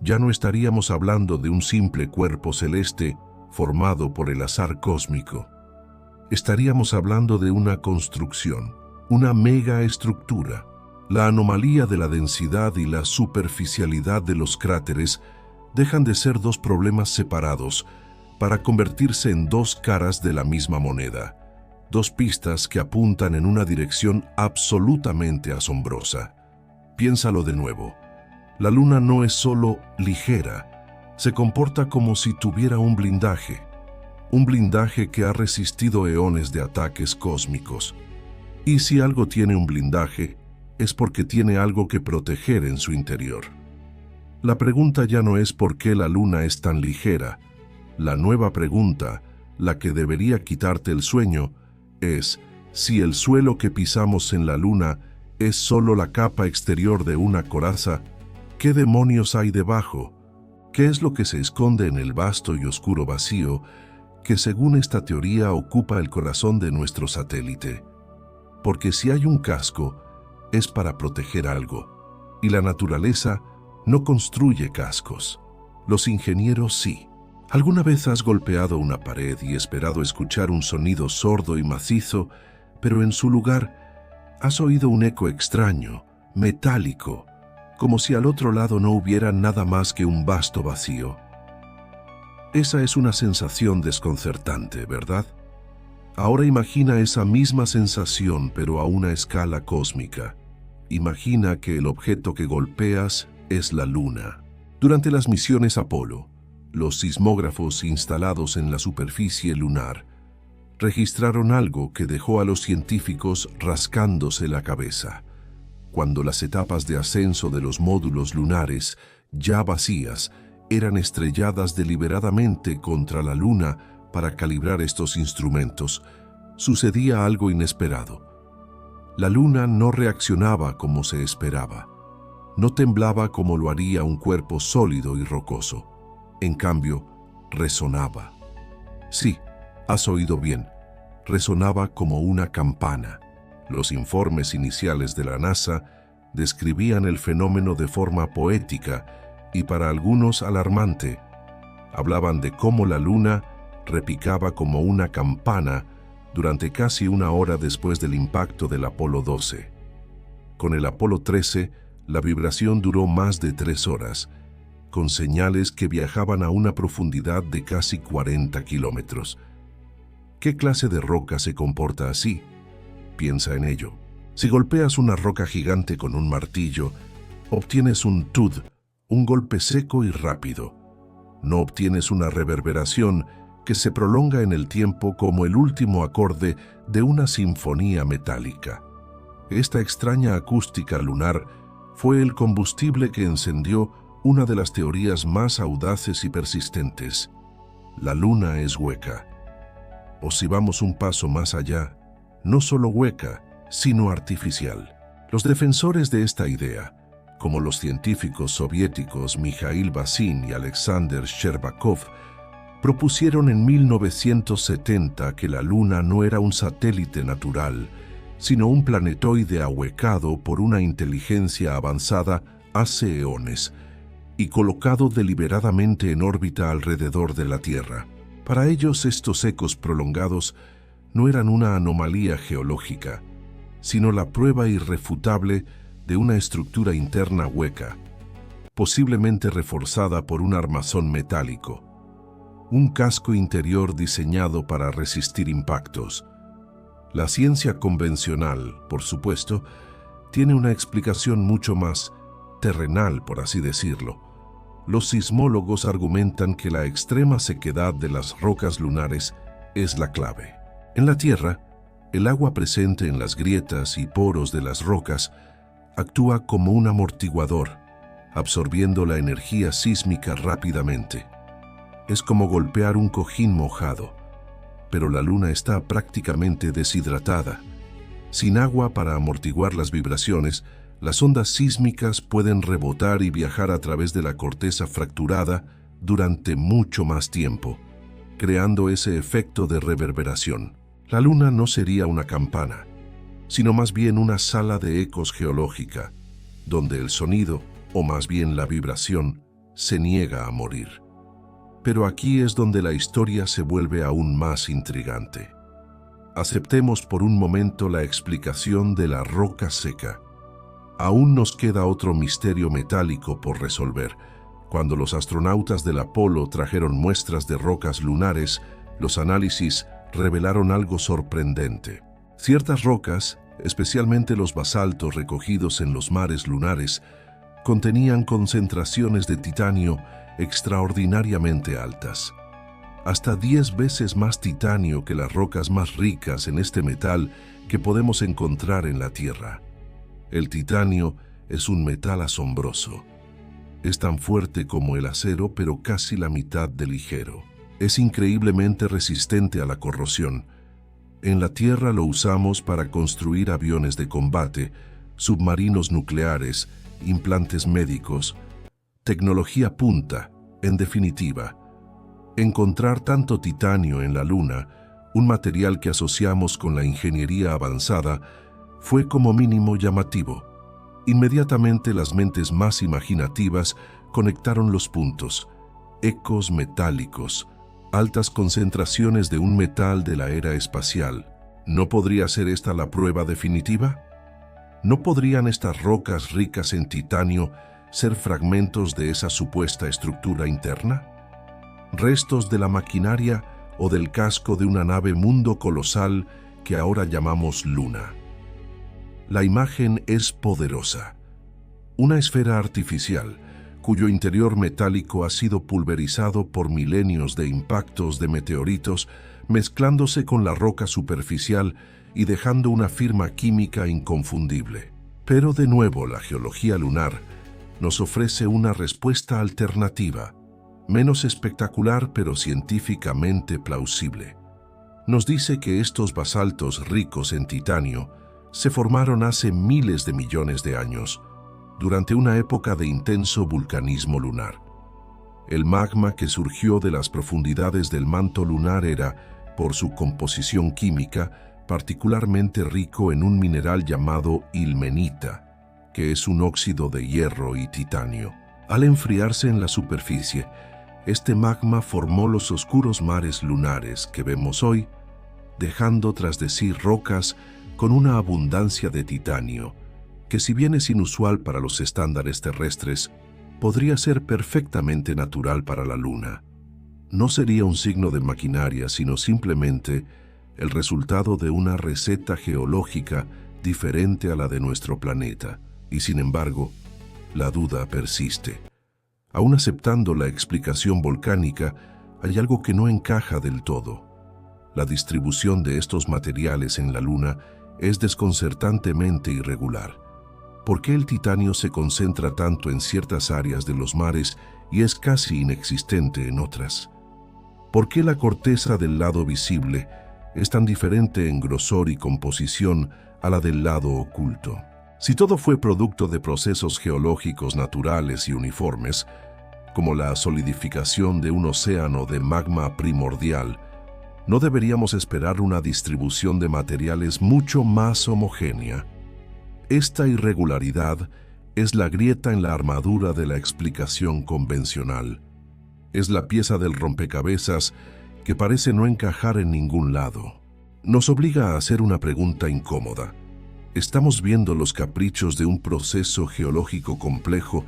Ya no estaríamos hablando de un simple cuerpo celeste formado por el azar cósmico. Estaríamos hablando de una construcción, una megaestructura. La anomalía de la densidad y la superficialidad de los cráteres dejan de ser dos problemas separados para convertirse en dos caras de la misma moneda, dos pistas que apuntan en una dirección absolutamente asombrosa. Piénsalo de nuevo. La Luna no es solo ligera, se comporta como si tuviera un blindaje que ha resistido eones de ataques cósmicos. Y si algo tiene un blindaje, es porque tiene algo que proteger en su interior. La pregunta ya no es por qué la Luna es tan ligera. La nueva pregunta, la que debería quitarte el sueño, es si el suelo que pisamos en la Luna es solo la capa exterior de una coraza, ¿qué demonios hay debajo? ¿Qué es lo que se esconde en el vasto y oscuro vacío que, según esta teoría, ocupa el corazón de nuestro satélite? Porque si hay un casco, es para proteger algo, y la naturaleza no construye cascos. Los ingenieros sí. ¿Alguna vez has golpeado una pared y esperado escuchar un sonido sordo y macizo, pero en su lugar has oído un eco extraño, metálico, como si al otro lado no hubiera nada más que un vasto vacío? Esa es una sensación desconcertante, ¿verdad? Ahora imagina esa misma sensación, pero a una escala cósmica. Imagina que el objeto que golpeas es la Luna. Durante las misiones Apolo, Los sismógrafos instalados en la superficie lunar registraron algo que dejó a los científicos rascándose la cabeza. Cuando las etapas de ascenso de los módulos lunares, ya vacías, eran estrelladas deliberadamente contra la Luna para calibrar estos instrumentos, sucedía algo inesperado. La Luna no reaccionaba como se esperaba. No temblaba como lo haría un cuerpo sólido y rocoso. En cambio, resonaba. Sí, has oído bien. Resonaba como una campana. Los informes iniciales de la NASA describían el fenómeno de forma poética y para algunos alarmante. Hablaban de cómo la Luna repicaba como una campana durante casi una hora después del impacto del Apolo 12. Con el Apolo 13, la vibración duró más de 3 horas, con señales que viajaban a una profundidad de casi 40 kilómetros. ¿Qué clase de roca se comporta así? Piensa en ello. Si golpeas una roca gigante con un martillo, obtienes un thud, un golpe seco y rápido. No obtienes una reverberación que se prolonga en el tiempo como el último acorde de una sinfonía metálica. Esta extraña acústica lunar fue el combustible que encendió una de las teorías más audaces y persistentes. La Luna es hueca. O si vamos un paso más allá, no solo hueca, sino artificial. Los defensores de esta idea, como los científicos soviéticos Mikhail Bazin y Alexander Shcherbakov, propusieron en 1970 que la Luna no era un satélite natural, sino un planetoide ahuecado por una inteligencia avanzada hace eones y colocado deliberadamente en órbita alrededor de la Tierra. Para ellos, estos ecos prolongados no eran una anomalía geológica, sino la prueba irrefutable de una estructura interna hueca, posiblemente reforzada por un armazón metálico, un casco interior diseñado para resistir impactos. La ciencia convencional, por supuesto, tiene una explicación mucho más terrenal, por así decirlo. Los sismólogos argumentan que la extrema sequedad de las rocas lunares es la clave. En la Tierra, el agua presente en las grietas y poros de las rocas actúa como un amortiguador, absorbiendo la energía sísmica rápidamente. Es como golpear un cojín mojado, pero la Luna está prácticamente deshidratada. Sin agua para amortiguar las vibraciones, las ondas sísmicas pueden rebotar y viajar a través de la corteza fracturada durante mucho más tiempo, creando ese efecto de reverberación. La Luna no sería una campana, sino más bien una sala de ecos geológica, donde el sonido, o más bien la vibración, se niega a morir. Pero aquí es donde la historia se vuelve aún más intrigante. Aceptemos por un momento la explicación de la roca seca. Aún nos queda otro misterio metálico por resolver. Cuando los astronautas del Apolo trajeron muestras de rocas lunares, los análisis revelaron algo sorprendente. Ciertas rocas, especialmente los basaltos recogidos en los mares lunares, contenían concentraciones de titanio extraordinariamente altas. Hasta 10 veces más titanio que las rocas más ricas en este metal que podemos encontrar en la Tierra. El titanio es un metal asombroso. Es tan fuerte como el acero, pero casi la mitad de ligero. Es increíblemente resistente a la corrosión. En la Tierra lo usamos para construir aviones de combate, submarinos nucleares, implantes médicos, tecnología punta, en definitiva. Encontrar tanto titanio en la Luna, un material que asociamos con la ingeniería avanzada, fue como mínimo llamativo. Inmediatamente las mentes más imaginativas conectaron los puntos. Ecos metálicos, altas concentraciones de un metal de la era espacial. ¿No podría ser esta la prueba definitiva? ¿No podrían estas rocas ricas en titanio ser fragmentos de esa supuesta estructura interna? ¿Restos de la maquinaria o del casco de una nave mundo colosal que ahora llamamos Luna? La imagen es poderosa. Una esfera artificial, cuyo interior metálico ha sido pulverizado por milenios de impactos de meteoritos, mezclándose con la roca superficial y dejando una firma química inconfundible. Pero de nuevo, la geología lunar nos ofrece una respuesta alternativa, menos espectacular pero científicamente plausible. Nos dice que estos basaltos ricos en titanio se formaron hace miles de millones de años, durante una época de intenso vulcanismo lunar. El magma que surgió de las profundidades del manto lunar era, por su composición química, particularmente rico en un mineral llamado ilmenita, que es un óxido de hierro y titanio. Al enfriarse en la superficie, este magma formó los oscuros mares lunares que vemos hoy, dejando tras de sí rocas con una abundancia de titanio, que si bien es inusual para los estándares terrestres, podría ser perfectamente natural para la Luna. No sería un signo de maquinaria, sino simplemente el resultado de una receta geológica diferente a la de nuestro planeta. Y sin embargo, la duda persiste. Aún aceptando la explicación volcánica, hay algo que no encaja del todo. La distribución de estos materiales en la Luna es desconcertantemente irregular. ¿Por qué el titanio se concentra tanto en ciertas áreas de los mares y es casi inexistente en otras? ¿Por qué la corteza del lado visible es tan diferente en grosor y composición a la del lado oculto? Si todo fue producto de procesos geológicos naturales y uniformes, como la solidificación de un océano de magma primordial, ¿no deberíamos esperar una distribución de materiales mucho más homogénea? Esta irregularidad es la grieta en la armadura de la explicación convencional. Es la pieza del rompecabezas que parece no encajar en ningún lado. Nos obliga a hacer una pregunta incómoda. ¿Estamos viendo los caprichos de un proceso geológico complejo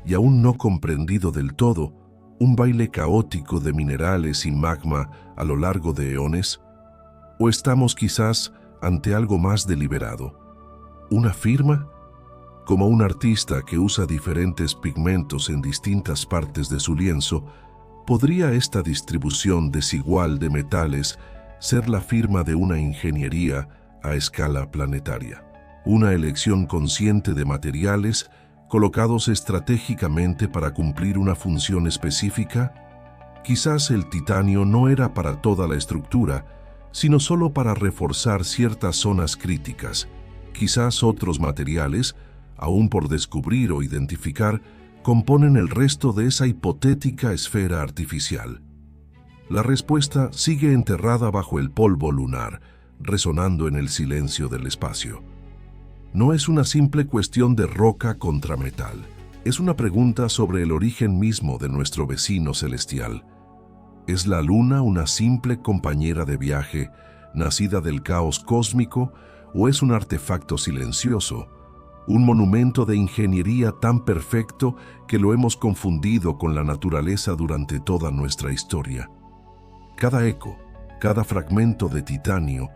y aún no comprendido del todo, un baile caótico de minerales y magma a lo largo de eones? ¿O estamos quizás ante algo más deliberado? ¿Una firma? Como un artista que usa diferentes pigmentos en distintas partes de su lienzo, ¿podría esta distribución desigual de metales ser la firma de una ingeniería a escala planetaria? Una elección consciente de materiales colocados estratégicamente para cumplir una función específica? Quizás el titanio no era para toda la estructura, sino solo para reforzar ciertas zonas críticas. Quizás otros materiales, aún por descubrir o identificar, componen el resto de esa hipotética esfera artificial. La respuesta sigue enterrada bajo el polvo lunar, resonando en el silencio del espacio. No es una simple cuestión de roca contra metal. Es una pregunta sobre el origen mismo de nuestro vecino celestial. ¿Es la Luna una simple compañera de viaje, nacida del caos cósmico, o es un artefacto silencioso, un monumento de ingeniería tan perfecto que lo hemos confundido con la naturaleza durante toda nuestra historia? Cada eco, cada fragmento de titanio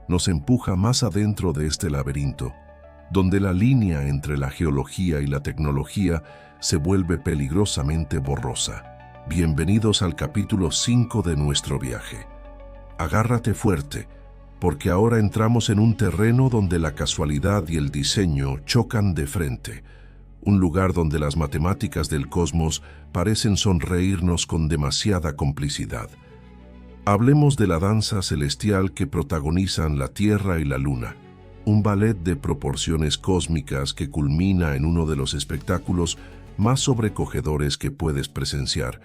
nos empuja más adentro de este laberinto, donde la línea entre la geología y la tecnología se vuelve peligrosamente borrosa. Bienvenidos al capítulo 5 de nuestro viaje. Agárrate fuerte, porque ahora entramos en un terreno donde la casualidad y el diseño chocan de frente, un lugar donde las matemáticas del cosmos parecen sonreírnos con demasiada complicidad. Hablemos de la danza celestial que protagonizan la Tierra y la Luna, un ballet de proporciones cósmicas que culmina en uno de los espectáculos más sobrecogedores que puedes presenciar,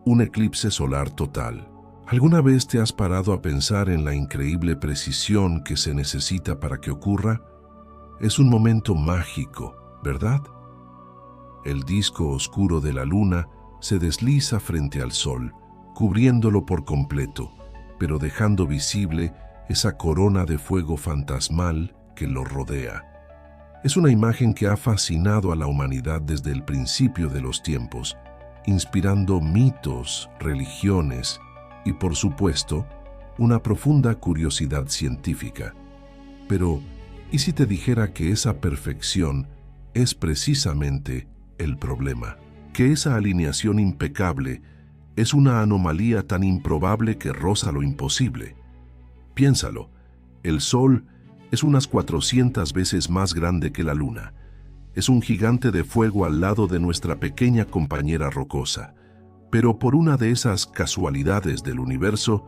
un eclipse solar total. ¿Alguna vez te has parado a pensar en la increíble precisión que se necesita para que ocurra? Es un momento mágico, ¿verdad? El disco oscuro de la Luna se desliza frente al Sol, cubriéndolo por completo, pero dejando visible esa corona de fuego fantasmal que lo rodea. Es una imagen que ha fascinado a la humanidad desde el principio de los tiempos, inspirando mitos, religiones y, por supuesto, una profunda curiosidad científica. Pero, ¿y si te dijera que esa perfección es precisamente el problema? que esa alineación impecable es una anomalía tan improbable que roza lo imposible. Piénsalo, el Sol es unas 400 veces más grande que la Luna. Es un gigante de fuego al lado de nuestra pequeña compañera rocosa. Pero por una de esas casualidades del universo,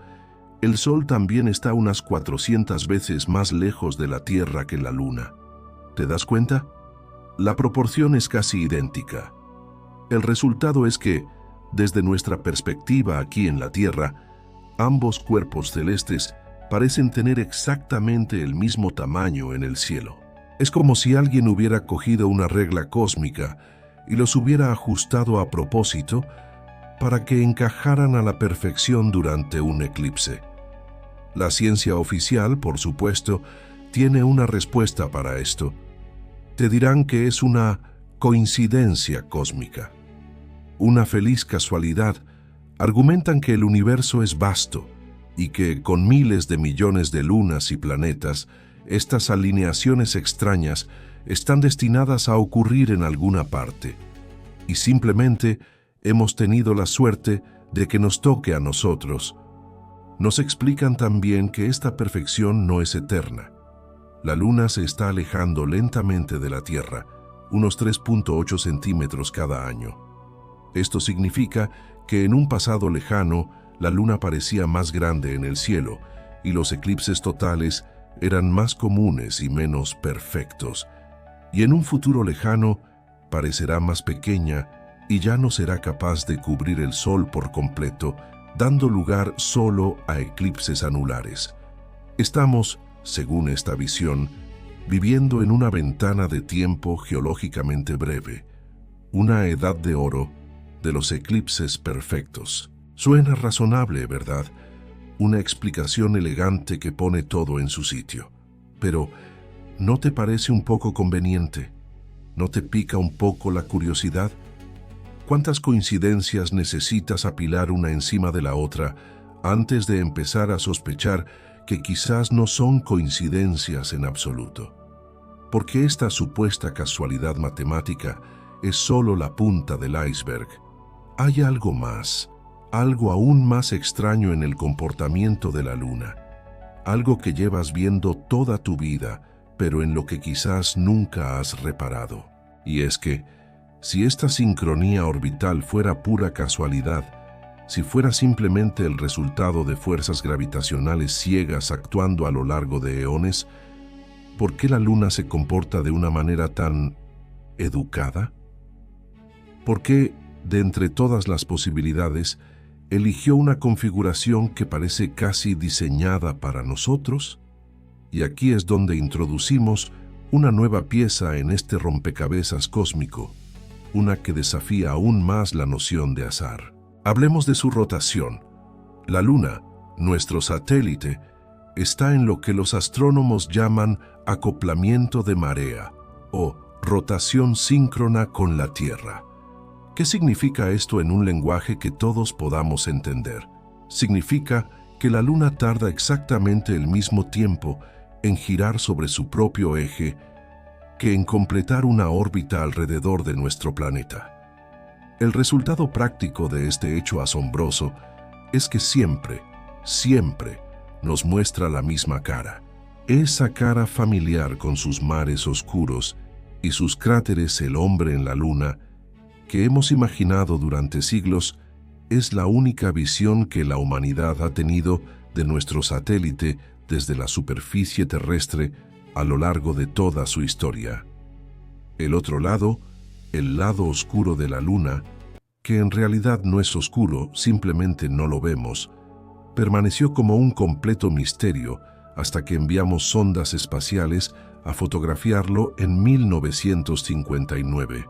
el Sol también está unas 400 veces más lejos de la Tierra que la Luna. ¿Te das cuenta? La proporción es casi idéntica. El resultado es que, desde nuestra perspectiva aquí en la Tierra, ambos cuerpos celestes parecen tener exactamente el mismo tamaño en el cielo. Es como si alguien hubiera cogido una regla cósmica y los hubiera ajustado a propósito para que encajaran a la perfección durante un eclipse. La ciencia oficial, por supuesto, tiene una respuesta para esto. Te dirán que es una coincidencia cósmica. Una feliz casualidad. Argumentan que el universo es vasto y que, con miles de millones de lunas y planetas, estas alineaciones extrañas están destinadas a ocurrir en alguna parte. Y simplemente hemos tenido la suerte de que nos toque a nosotros. Nos explican también que esta perfección no es eterna. La Luna se está alejando lentamente de la Tierra, unos 3.8 centímetros cada año. Esto significa que en un pasado lejano, la Luna parecía más grande en el cielo y los eclipses totales eran más comunes y menos perfectos. Y en un futuro lejano, parecerá más pequeña y ya no será capaz de cubrir el Sol por completo, dando lugar solo a eclipses anulares. Estamos, según esta visión, viviendo en una ventana de tiempo geológicamente breve, una edad de oro de los eclipses perfectos. Suena razonable, ¿verdad? Una explicación elegante que pone todo en su sitio. Pero, ¿no te parece un poco conveniente? ¿No te pica un poco la curiosidad? ¿Cuántas coincidencias necesitas apilar una encima de la otra antes de empezar a sospechar que quizás no son coincidencias en absoluto? Porque esta supuesta casualidad matemática es solo la punta del iceberg. Hay algo más, algo aún más extraño en el comportamiento de la Luna, algo que llevas viendo toda tu vida, pero en lo que quizás nunca has reparado. Y es que, si esta sincronía orbital fuera pura casualidad, si fuera simplemente el resultado de fuerzas gravitacionales ciegas actuando a lo largo de eones, ¿por qué la Luna se comporta de una manera tan educada? ¿Por qué, de entre todas las posibilidades, eligió una configuración que parece casi diseñada para nosotros? Y aquí es donde introducimos una nueva pieza en este rompecabezas cósmico, una que desafía aún más la noción de azar. Hablemos de su rotación. La Luna, nuestro satélite, está en lo que los astrónomos llaman acoplamiento de marea o rotación síncrona con la Tierra. ¿Qué significa esto en un lenguaje que todos podamos entender? Significa que la Luna tarda exactamente el mismo tiempo en girar sobre su propio eje que en completar una órbita alrededor de nuestro planeta. El resultado práctico de este hecho asombroso es que siempre nos muestra la misma cara. Esa cara familiar con sus mares oscuros y sus cráteres el hombre en la Luna, que hemos imaginado durante siglos, es la única visión que la humanidad ha tenido de nuestro satélite desde la superficie terrestre a lo largo de toda su historia. El otro lado, el lado oscuro de la Luna, que en realidad no es oscuro, simplemente no lo vemos, permaneció como un completo misterio hasta que enviamos sondas espaciales a fotografiarlo en 1959.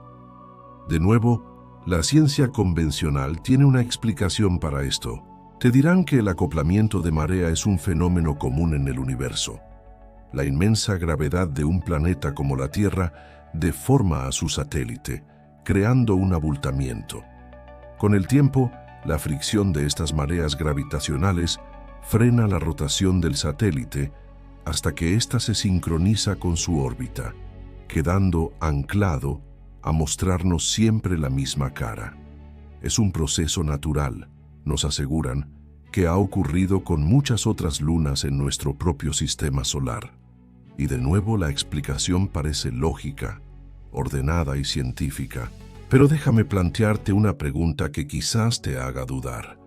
De nuevo, la ciencia convencional tiene una explicación para esto. Te dirán que el acoplamiento de marea es un fenómeno común en el universo. La inmensa gravedad de un planeta como la Tierra deforma a su satélite, creando un abultamiento. Con el tiempo, la fricción de estas mareas gravitacionales frena la rotación del satélite hasta que ésta se sincroniza con su órbita, quedando anclado a mostrarnos siempre la misma cara. Es un proceso natural, nos aseguran, que ha ocurrido con muchas otras lunas en nuestro propio sistema solar. Y de nuevo la explicación parece lógica, ordenada y científica. Pero déjame plantearte una pregunta que quizás te haga dudar.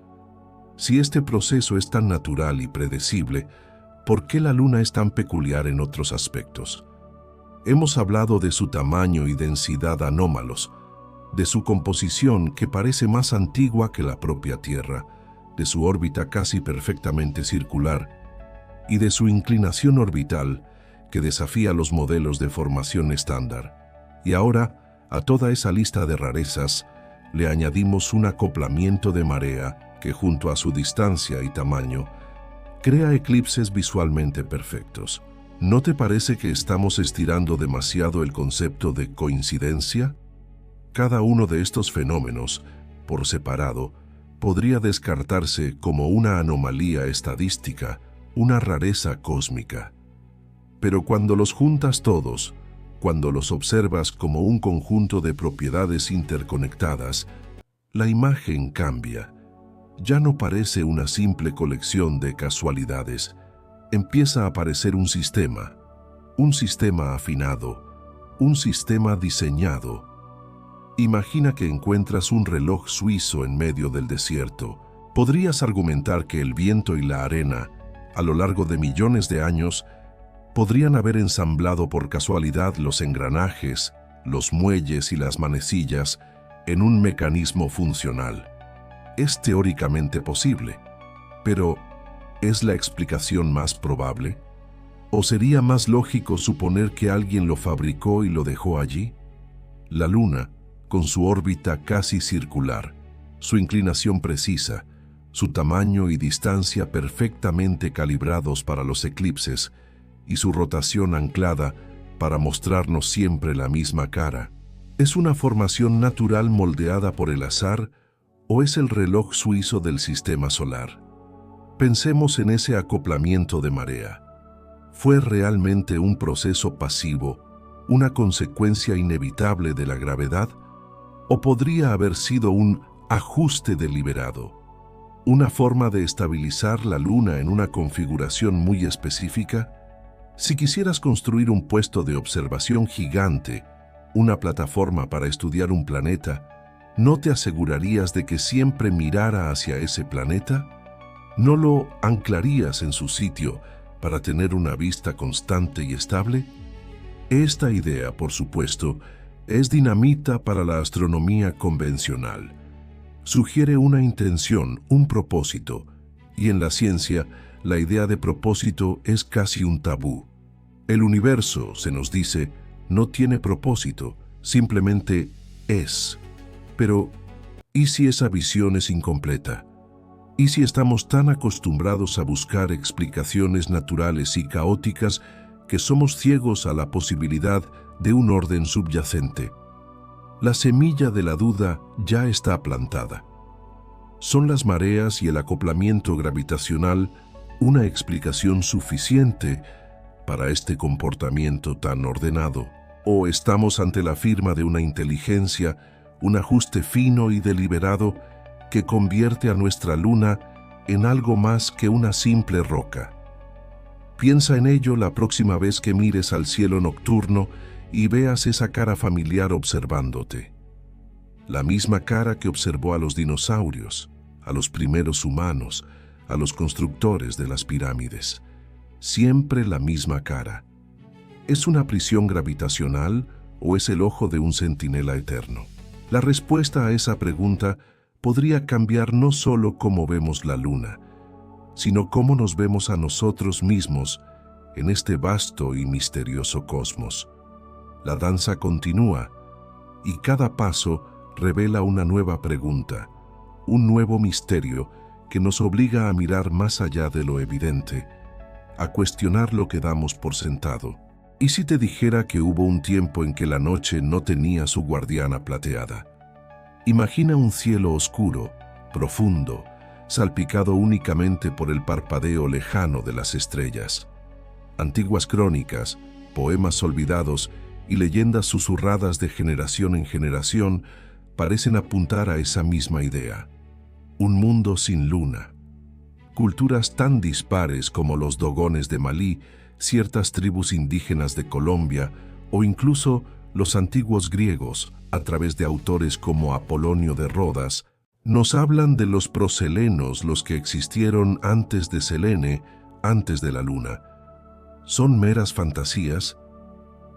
Si este proceso es tan natural y predecible, ¿por qué la Luna es tan peculiar en otros aspectos? Hemos hablado de su tamaño y densidad anómalos, de su composición que parece más antigua que la propia Tierra, de su órbita casi perfectamente circular y de su inclinación orbital que desafía los modelos de formación estándar. Y ahora, a toda esa lista de rarezas, le añadimos un acoplamiento de marea que, junto a su distancia y tamaño, crea eclipses visualmente perfectos. ¿No te parece que estamos estirando demasiado el concepto de coincidencia? Cada uno de estos fenómenos, por separado, podría descartarse como una anomalía estadística, una rareza cósmica. Pero cuando los juntas todos, cuando los observas como un conjunto de propiedades interconectadas, la imagen cambia. Ya no parece una simple colección de casualidades. Empieza a aparecer un sistema afinado, un sistema diseñado. Imagina que encuentras un reloj suizo en medio del desierto. Podrías argumentar que el viento y la arena, a lo largo de millones de años, podrían haber ensamblado por casualidad los engranajes, los muelles y las manecillas en un mecanismo funcional. Es teóricamente posible, pero ¿es la explicación más probable? ¿O sería más lógico suponer que alguien lo fabricó y lo dejó allí? La Luna, con su órbita casi circular, su inclinación precisa, su tamaño y distancia perfectamente calibrados para los eclipses y su rotación anclada para mostrarnos siempre la misma cara, ¿es una formación natural moldeada por el azar o es el reloj suizo del sistema solar? Pensemos en ese acoplamiento de marea. ¿Fue realmente un proceso pasivo, una consecuencia inevitable de la gravedad? ¿O podría haber sido un ajuste deliberado, una forma de estabilizar la Luna en una configuración muy específica? Si quisieras construir un puesto de observación gigante, una plataforma para estudiar un planeta, ¿no te asegurarías de que siempre mirara hacia ese planeta? ¿No lo anclarías en su sitio para tener una vista constante y estable? Esta idea, por supuesto, es dinamita para la astronomía convencional. Sugiere una intención, un propósito, y en la ciencia, la idea de propósito es casi un tabú. El universo, se nos dice, no tiene propósito, simplemente es. Pero, ¿y si esa visión es incompleta? ¿Y si estamos tan acostumbrados a buscar explicaciones naturales y caóticas que somos ciegos a la posibilidad de un orden subyacente? La semilla de la duda ya está plantada. ¿Son las mareas y el acoplamiento gravitacional una explicación suficiente para este comportamiento tan ordenado? ¿O estamos ante la firma de una inteligencia, un ajuste fino y deliberado que convierte a nuestra Luna en algo más que una simple roca? Piensa en ello la próxima vez que mires al cielo nocturno y veas esa cara familiar observándote. La misma cara que observó a los dinosaurios, a los primeros humanos, a los constructores de las pirámides. Siempre la misma cara. ¿Es una prisión gravitacional o es el ojo de un centinela eterno? La respuesta a esa pregunta podría cambiar no solo cómo vemos la Luna, sino cómo nos vemos a nosotros mismos en este vasto y misterioso cosmos. La danza continúa y cada paso revela una nueva pregunta, un nuevo misterio que nos obliga a mirar más allá de lo evidente, a cuestionar lo que damos por sentado. ¿Y si te dijera que hubo un tiempo en que la noche no tenía su guardiana plateada? Imagina un cielo oscuro, profundo, salpicado únicamente por el parpadeo lejano de las estrellas. Antiguas crónicas, poemas olvidados y leyendas susurradas de generación en generación parecen apuntar a esa misma idea. Un mundo sin luna. Culturas tan dispares como los dogones de Malí, ciertas tribus indígenas de Colombia o incluso los antiguos griegos, a través de autores como Apolonio de Rodas, nos hablan de los proselenos, los que existieron antes de Selene, antes de la luna. ¿Son meras fantasías?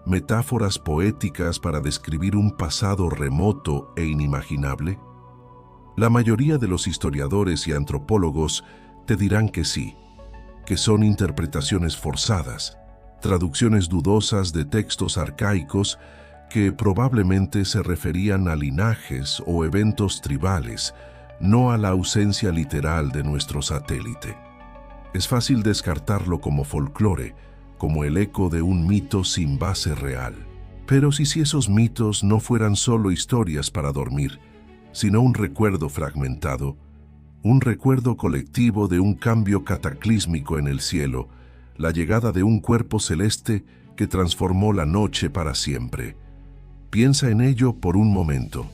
¿Metáforas poéticas para describir un pasado remoto e inimaginable? La mayoría de los historiadores y antropólogos te dirán que sí, que son interpretaciones forzadas, traducciones dudosas de textos arcaicos que probablemente se referían a linajes o eventos tribales, no a la ausencia literal de nuestro satélite. Es fácil descartarlo como folclore, como el eco de un mito sin base real. Pero si esos mitos no fueran solo historias para dormir, sino un recuerdo fragmentado, un recuerdo colectivo de un cambio cataclísmico en el cielo, la llegada de un cuerpo celeste que transformó la noche para siempre. Piensa en ello por un momento.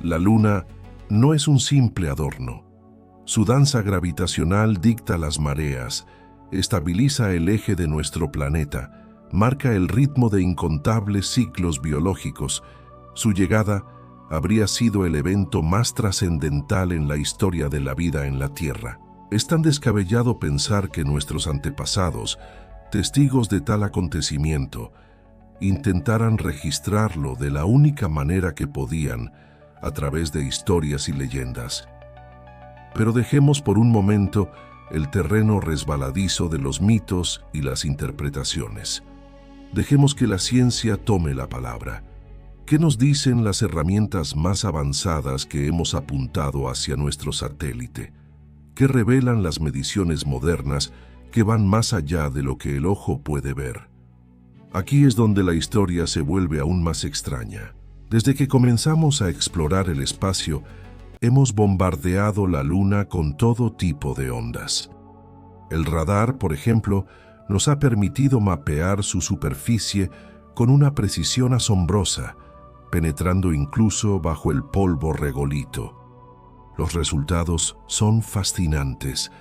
La luna no es un simple adorno. Su danza gravitacional dicta las mareas, estabiliza el eje de nuestro planeta, marca el ritmo de incontables ciclos biológicos. Su llegada habría sido el evento más trascendental en la historia de la vida en la Tierra. Es tan descabellado pensar que nuestros antepasados, testigos de tal acontecimiento, intentaran registrarlo de la única manera que podían, a través de historias y leyendas. Pero dejemos por un momento el terreno resbaladizo de los mitos y las interpretaciones. Dejemos que la ciencia tome la palabra. ¿Qué nos dicen las herramientas más avanzadas que hemos apuntado hacia nuestro satélite? ¿Qué revelan las mediciones modernas que van más allá de lo que el ojo puede ver? Aquí es donde la historia se vuelve aún más extraña. Desde que comenzamos a explorar el espacio, hemos bombardeado la Luna con todo tipo de ondas. El radar, por ejemplo, nos ha permitido mapear su superficie con una precisión asombrosa, penetrando incluso bajo el polvo regolito. Los resultados son fascinantes.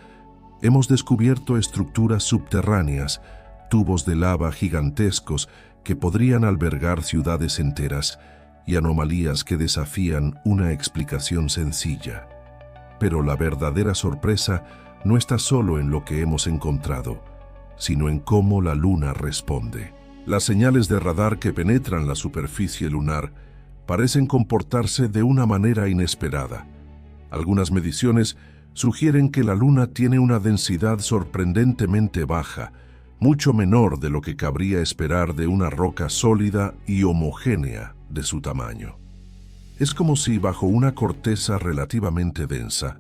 Hemos descubierto estructuras subterráneas, tubos de lava gigantescos que podrían albergar ciudades enteras y anomalías que desafían una explicación sencilla. Pero la verdadera sorpresa no está solo en lo que hemos encontrado, sino en cómo la Luna responde. Las señales de radar que penetran la superficie lunar parecen comportarse de una manera inesperada. Algunas mediciones sugieren que la Luna tiene una densidad sorprendentemente baja, mucho menor de lo que cabría esperar de una roca sólida y homogénea de su tamaño. Es como si bajo una corteza relativamente densa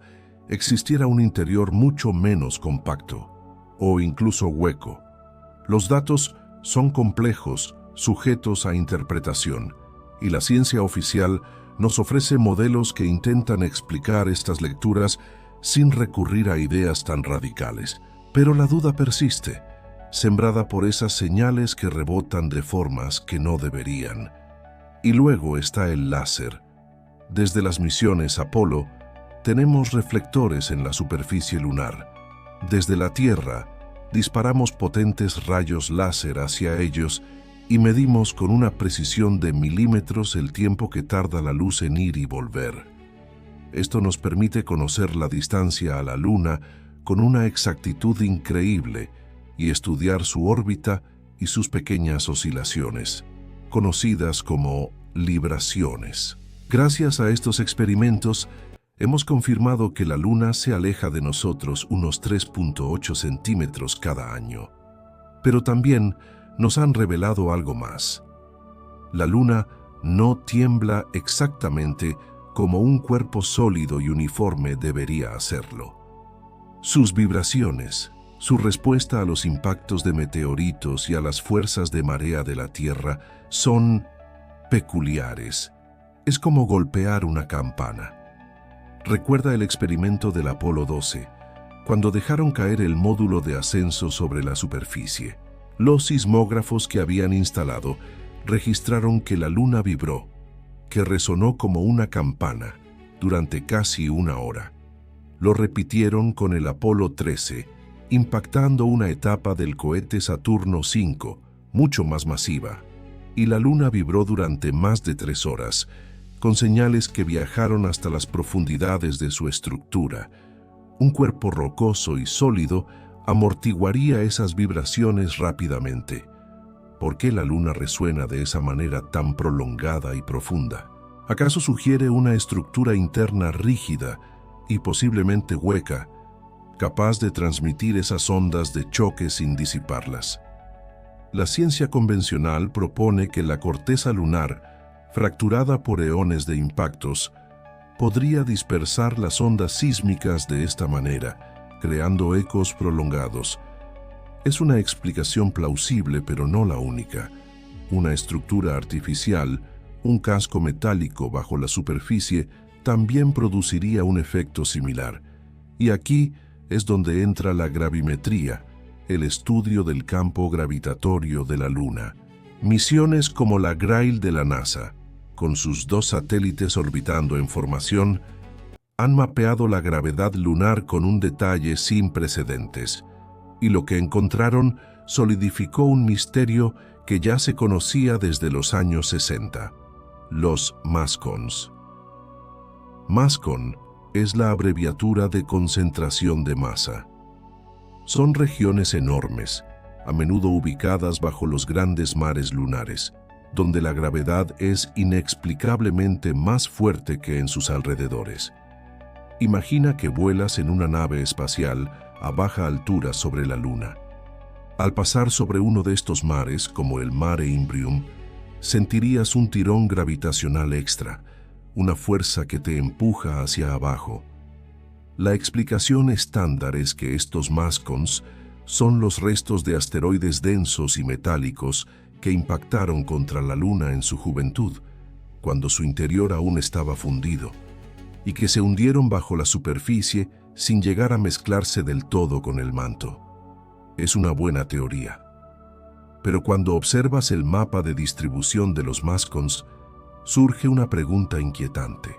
existiera un interior mucho menos compacto, o incluso hueco. Los datos son complejos, sujetos a interpretación, y la ciencia oficial nos ofrece modelos que intentan explicar estas lecturas sin recurrir a ideas tan radicales. Pero la duda persiste, sembrada por esas señales que rebotan de formas que no deberían. Y luego está el láser. Desde las misiones Apolo, tenemos reflectores en la superficie lunar. Desde la Tierra, disparamos potentes rayos láser hacia ellos y medimos con una precisión de milímetros el tiempo que tarda la luz en ir y volver. Esto nos permite conocer la distancia a la Luna con una exactitud increíble y estudiar su órbita y sus pequeñas oscilaciones, conocidas como libraciones. Gracias a estos experimentos, hemos confirmado que la Luna se aleja de nosotros unos 3.8 centímetros cada año. Pero también nos han revelado algo más. La Luna no tiembla exactamente como un cuerpo sólido y uniforme debería hacerlo. Sus vibraciones, su respuesta a los impactos de meteoritos y a las fuerzas de marea de la Tierra son peculiares. Es como golpear una campana. Recuerda el experimento del Apolo 12, cuando dejaron caer el módulo de ascenso sobre la superficie. Los sismógrafos que habían instalado registraron que la luna vibró, que resonó como una campana durante casi una hora. Lo repitieron con el Apolo 13, impactando una etapa del cohete Saturno V, mucho más masiva, y la luna vibró durante más de 3 horas, con señales que viajaron hasta las profundidades de su estructura. Un cuerpo rocoso y sólido amortiguaría esas vibraciones rápidamente. ¿Por qué la luna resuena de esa manera tan prolongada y profunda? ¿Acaso sugiere una estructura interna rígida y posiblemente hueca, capaz de transmitir esas ondas de choque sin disiparlas? La ciencia convencional propone que la corteza lunar, fracturada por eones de impactos, podría dispersar las ondas sísmicas de esta manera, creando ecos prolongados. Es una explicación plausible, pero no la única. Una estructura artificial, un casco metálico bajo la superficie, también produciría un efecto similar. Y aquí es donde entra la gravimetría, el estudio del campo gravitatorio de la Luna. Misiones como la Grail de la NASA, con sus 2 satélites orbitando en formación, han mapeado la gravedad lunar con un detalle sin precedentes, y lo que encontraron solidificó un misterio que ya se conocía desde los años 60, los MASCONs. MASCON es la abreviatura de concentración de masa. Son regiones enormes, a menudo ubicadas bajo los grandes mares lunares, donde la gravedad es inexplicablemente más fuerte que en sus alrededores. Imagina que vuelas en una nave espacial a baja altura sobre la Luna. Al pasar sobre uno de estos mares, como el Mare Imbrium, sentirías un tirón gravitacional extra, una fuerza que te empuja hacia abajo. La explicación estándar es que estos MASCONs son los restos de asteroides densos y metálicos que impactaron contra la Luna en su juventud, cuando su interior aún estaba fundido, y que se hundieron bajo la superficie sin llegar a mezclarse del todo con el manto. Es una buena teoría. Pero cuando observas el mapa de distribución de los MASCONs, surge una pregunta inquietante.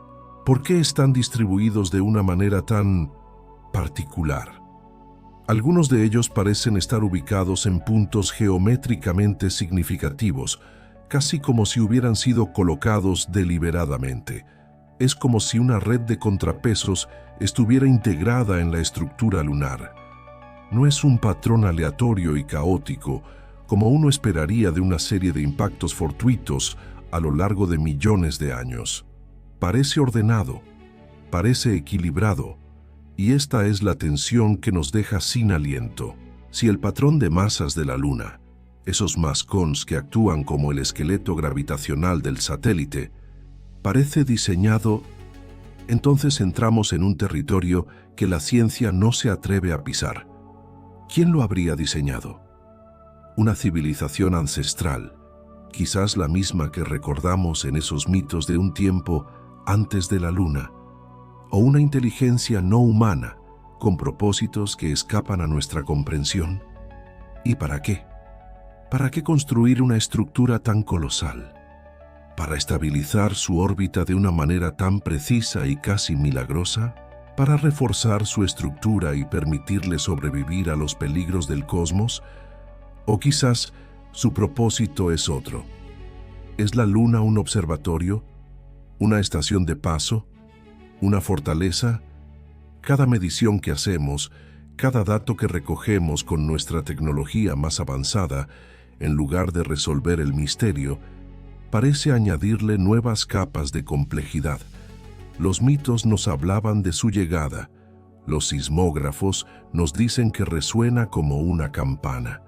¿Por qué están distribuidos de una manera tan particular? Algunos de ellos parecen estar ubicados en puntos geométricamente significativos, casi como si hubieran sido colocados deliberadamente. Es como si una red de contrapesos estuviera integrada en la estructura lunar. No es un patrón aleatorio y caótico, como uno esperaría de una serie de impactos fortuitos a lo largo de millones de años. Parece ordenado, parece equilibrado, y esta es la tensión que nos deja sin aliento. Si el patrón de masas de la Luna, esos MASCONs que actúan como el esqueleto gravitacional del satélite, parece diseñado, entonces entramos en un territorio que la ciencia no se atreve a pisar. ¿Quién lo habría diseñado? Una civilización ancestral, quizás la misma que recordamos en esos mitos de un tiempo antes de la Luna, o una inteligencia no humana con propósitos que escapan a nuestra comprensión. ¿Y para qué? ¿Para qué construir una estructura tan colosal? ¿Para estabilizar su órbita de una manera tan precisa y casi milagrosa? ¿Para reforzar su estructura y permitirle sobrevivir a los peligros del cosmos? ¿O quizás su propósito es otro? ¿Es la Luna un observatorio? ¿Una estación de paso? ¿Una fortaleza? Cada medición que hacemos, cada dato que recogemos con nuestra tecnología más avanzada, en lugar de resolver el misterio, parece añadirle nuevas capas de complejidad. Los mitos nos hablaban de su llegada. Los sismógrafos nos dicen que resuena como una campana.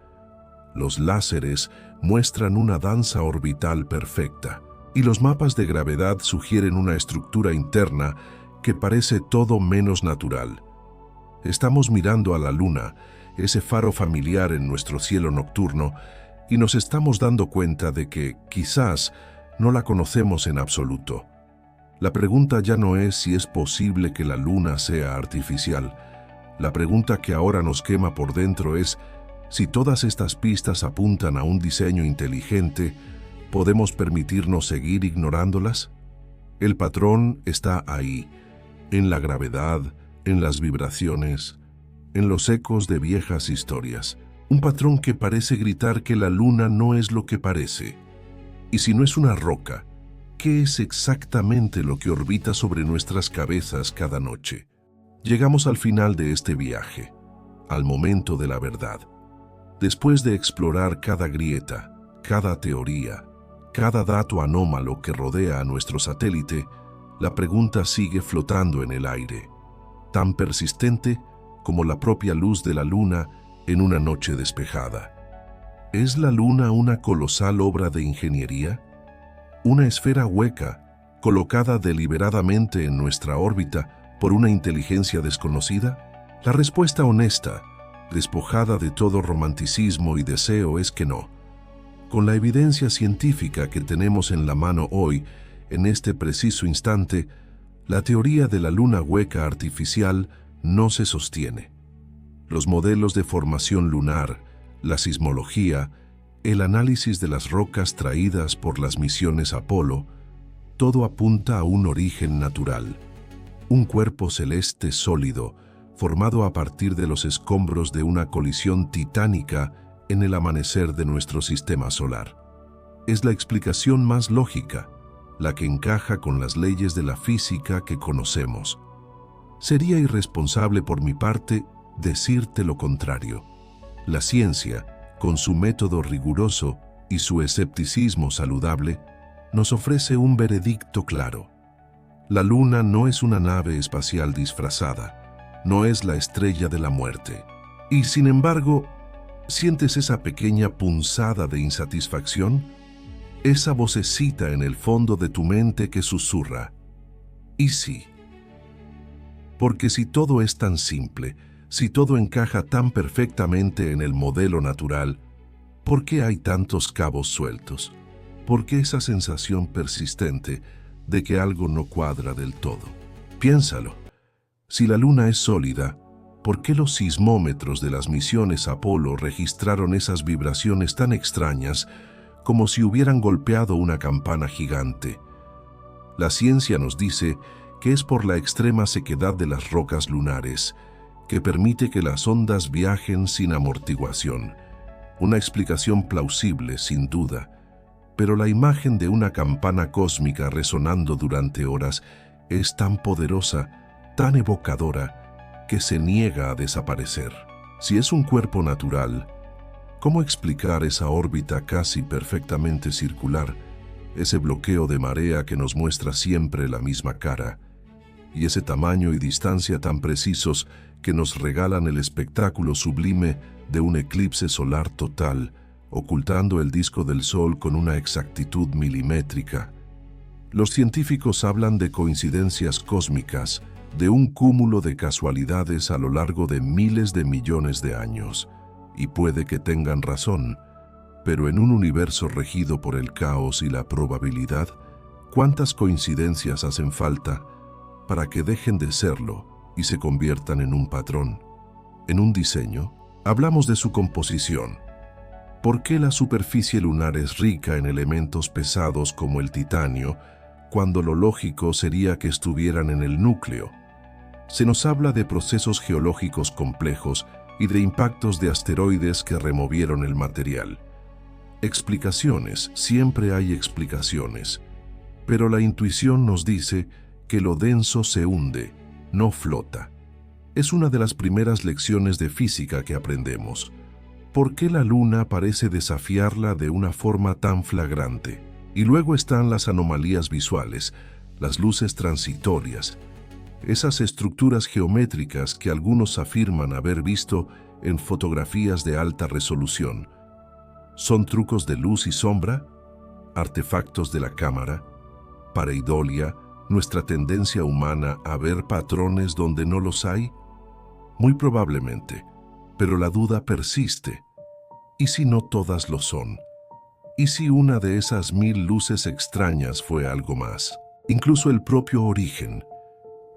Los láseres muestran una danza orbital perfecta. Y los mapas de gravedad sugieren una estructura interna que parece todo menos natural. Estamos mirando a la Luna, ese faro familiar en nuestro cielo nocturno, y nos estamos dando cuenta de que, quizás, no la conocemos en absoluto. La pregunta ya no es si es posible que la Luna sea artificial. La pregunta que ahora nos quema por dentro es si todas estas pistas apuntan a un diseño inteligente ¿Podemos permitirnos seguir ignorándolas? El patrón está ahí, en la gravedad, en las vibraciones, en los ecos de viejas historias. Un patrón que parece gritar que la luna no es lo que parece. Y si no es una roca, ¿qué es exactamente lo que orbita sobre nuestras cabezas cada noche? Llegamos al final de este viaje, al momento de la verdad. Después de explorar cada grieta, cada teoría, cada dato anómalo que rodea a nuestro satélite, la pregunta sigue flotando en el aire, tan persistente como la propia luz de la luna en una noche despejada. ¿Es la luna una colosal obra de ingeniería? ¿Una esfera hueca, colocada deliberadamente en nuestra órbita por una inteligencia desconocida? La respuesta honesta, despojada de todo romanticismo y deseo, es que no. Con la evidencia científica que tenemos en la mano hoy, en este preciso instante, la teoría de la luna hueca artificial no se sostiene. Los modelos de formación lunar, la sismología, el análisis de las rocas traídas por las misiones Apolo, todo apunta a un origen natural, un cuerpo celeste sólido, formado a partir de los escombros de una colisión titánica en el amanecer de nuestro sistema solar. Es la explicación más lógica, la que encaja con las leyes de la física que conocemos. Sería irresponsable por mi parte decirte lo contrario. La ciencia, con su método riguroso y su escepticismo saludable, nos ofrece un veredicto claro. La luna no es una nave espacial disfrazada, no es la estrella de la muerte. Y sin embargo, ¿sientes esa pequeña punzada de insatisfacción? Esa vocecita en el fondo de tu mente que susurra: ¿y sí? Porque si todo es tan simple, si todo encaja tan perfectamente en el modelo natural, ¿por qué hay tantos cabos sueltos? ¿Por qué esa sensación persistente de que algo no cuadra del todo? Piénsalo. Si la luna es sólida, ¿por qué los sismómetros de las misiones Apolo registraron esas vibraciones tan extrañas como si hubieran golpeado una campana gigante? La ciencia nos dice que es por la extrema sequedad de las rocas lunares, que permite que las ondas viajen sin amortiguación. Una explicación plausible, sin duda, pero la imagen de una campana cósmica resonando durante horas es tan poderosa, tan evocadora, que se niega a desaparecer. Si es un cuerpo natural, ¿cómo explicar esa órbita casi perfectamente circular, ese bloqueo de marea que nos muestra siempre la misma cara, y ese tamaño y distancia tan precisos que nos regalan el espectáculo sublime de un eclipse solar total, ocultando el disco del Sol con una exactitud milimétrica? Los científicos hablan de coincidencias cósmicas, de un cúmulo de casualidades a lo largo de miles de millones de años, y puede que tengan razón, pero en un universo regido por el caos y la probabilidad, ¿cuántas coincidencias hacen falta para que dejen de serlo y se conviertan en un patrón? En un diseño, hablamos de su composición. ¿Por qué la superficie lunar es rica en elementos pesados como el titanio, cuando lo lógico sería que estuvieran en el núcleo? Se nos habla de procesos geológicos complejos y de impactos de asteroides que removieron el material. Explicaciones, siempre hay explicaciones, pero la intuición nos dice que lo denso se hunde, no flota. Es una de las primeras lecciones de física que aprendemos. ¿Por qué la luna parece desafiarla de una forma tan flagrante? Y luego están las anomalías visuales, las luces transitorias, esas estructuras geométricas que algunos afirman haber visto en fotografías de alta resolución. ¿Son trucos de luz y sombra? ¿Artefactos de la cámara? ¿Pareidolia, nuestra tendencia humana a ver patrones donde no los hay? Muy probablemente, pero la duda persiste. ¿Y si no todas lo son? ¿Y si una de esas 1000 luces extrañas fue algo más? Incluso el propio origen.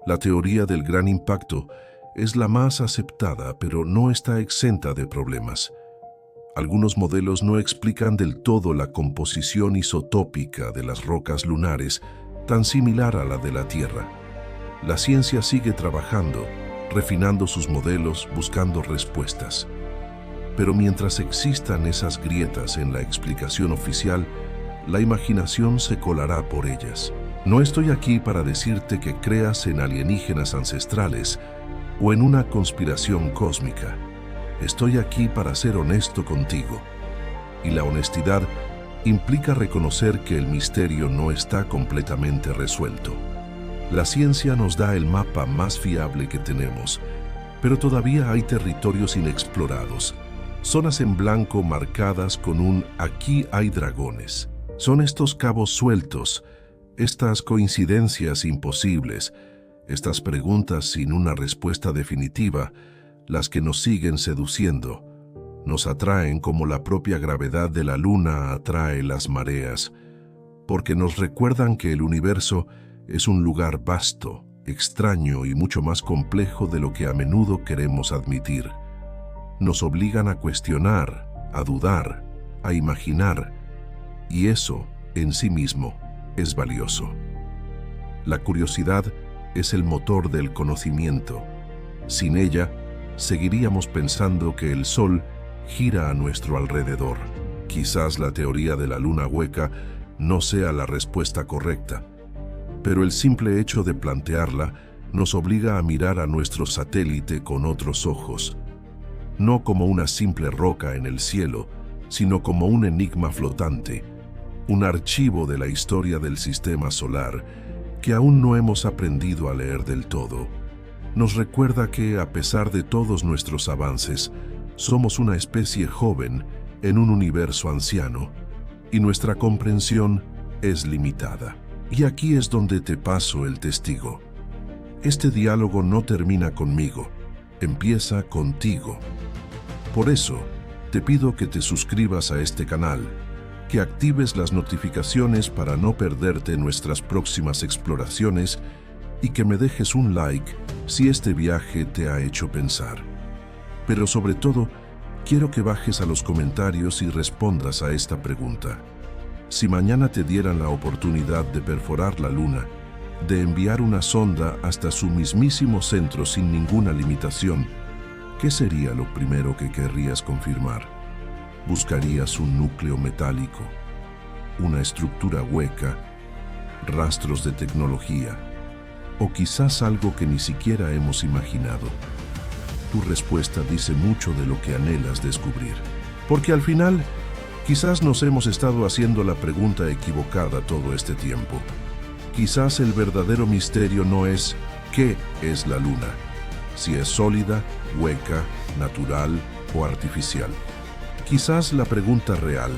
La teoría del gran impacto es la más aceptada, pero no está exenta de problemas. Algunos modelos no explican del todo la composición isotópica de las rocas lunares, tan similar a la de la Tierra. La ciencia sigue trabajando, refinando sus modelos, buscando respuestas. Pero mientras existan esas grietas en la explicación oficial, la imaginación se colará por ellas. No estoy aquí para decirte que creas en alienígenas ancestrales o en una conspiración cósmica. Estoy aquí para ser honesto contigo. Y la honestidad implica reconocer que el misterio no está completamente resuelto. La ciencia nos da el mapa más fiable que tenemos, pero todavía hay territorios inexplorados, zonas en blanco marcadas con un "aquí hay dragones". Son estos cabos sueltos, estas coincidencias imposibles, estas preguntas sin una respuesta definitiva, las que nos siguen seduciendo, nos atraen como la propia gravedad de la luna atrae las mareas, porque nos recuerdan que el universo es un lugar vasto, extraño y mucho más complejo de lo que a menudo queremos admitir. Nos obligan a cuestionar, a dudar, a imaginar, y eso, en sí mismo, es valioso. La curiosidad es el motor del conocimiento. Sin ella, seguiríamos pensando que el Sol gira a nuestro alrededor. Quizás la teoría de la luna hueca no sea la respuesta correcta, pero el simple hecho de plantearla nos obliga a mirar a nuestro satélite con otros ojos, no como una simple roca en el cielo, sino como un enigma flotante, un archivo de la historia del sistema solar que aún no hemos aprendido a leer del todo. Nos recuerda que, a pesar de todos nuestros avances, somos una especie joven en un universo anciano, y nuestra comprensión es limitada. Y aquí es donde te paso el testigo. Este diálogo no termina conmigo, empieza contigo. Por eso, te pido que te suscribas a este canal, que actives las notificaciones para no perderte nuestras próximas exploraciones y que me dejes un like si este viaje te ha hecho pensar. Pero sobre todo, quiero que bajes a los comentarios y respondas a esta pregunta. Si mañana te dieran la oportunidad de perforar la Luna, de enviar una sonda hasta su mismísimo centro sin ninguna limitación, ¿qué sería lo primero que querrías confirmar? ¿Buscarías un núcleo metálico, una estructura hueca, rastros de tecnología, o quizás algo que ni siquiera hemos imaginado? Tu respuesta dice mucho de lo que anhelas descubrir. Porque al final, quizás nos hemos estado haciendo la pregunta equivocada todo este tiempo. Quizás el verdadero misterio no es ¿qué es la Luna? Si es sólida, hueca, natural o artificial. Quizás la pregunta real,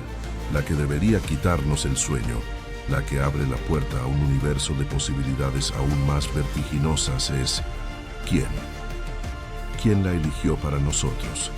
la que debería quitarnos el sueño, la que abre la puerta a un universo de posibilidades aún más vertiginosas es ¿quién? ¿Quién la eligió para nosotros?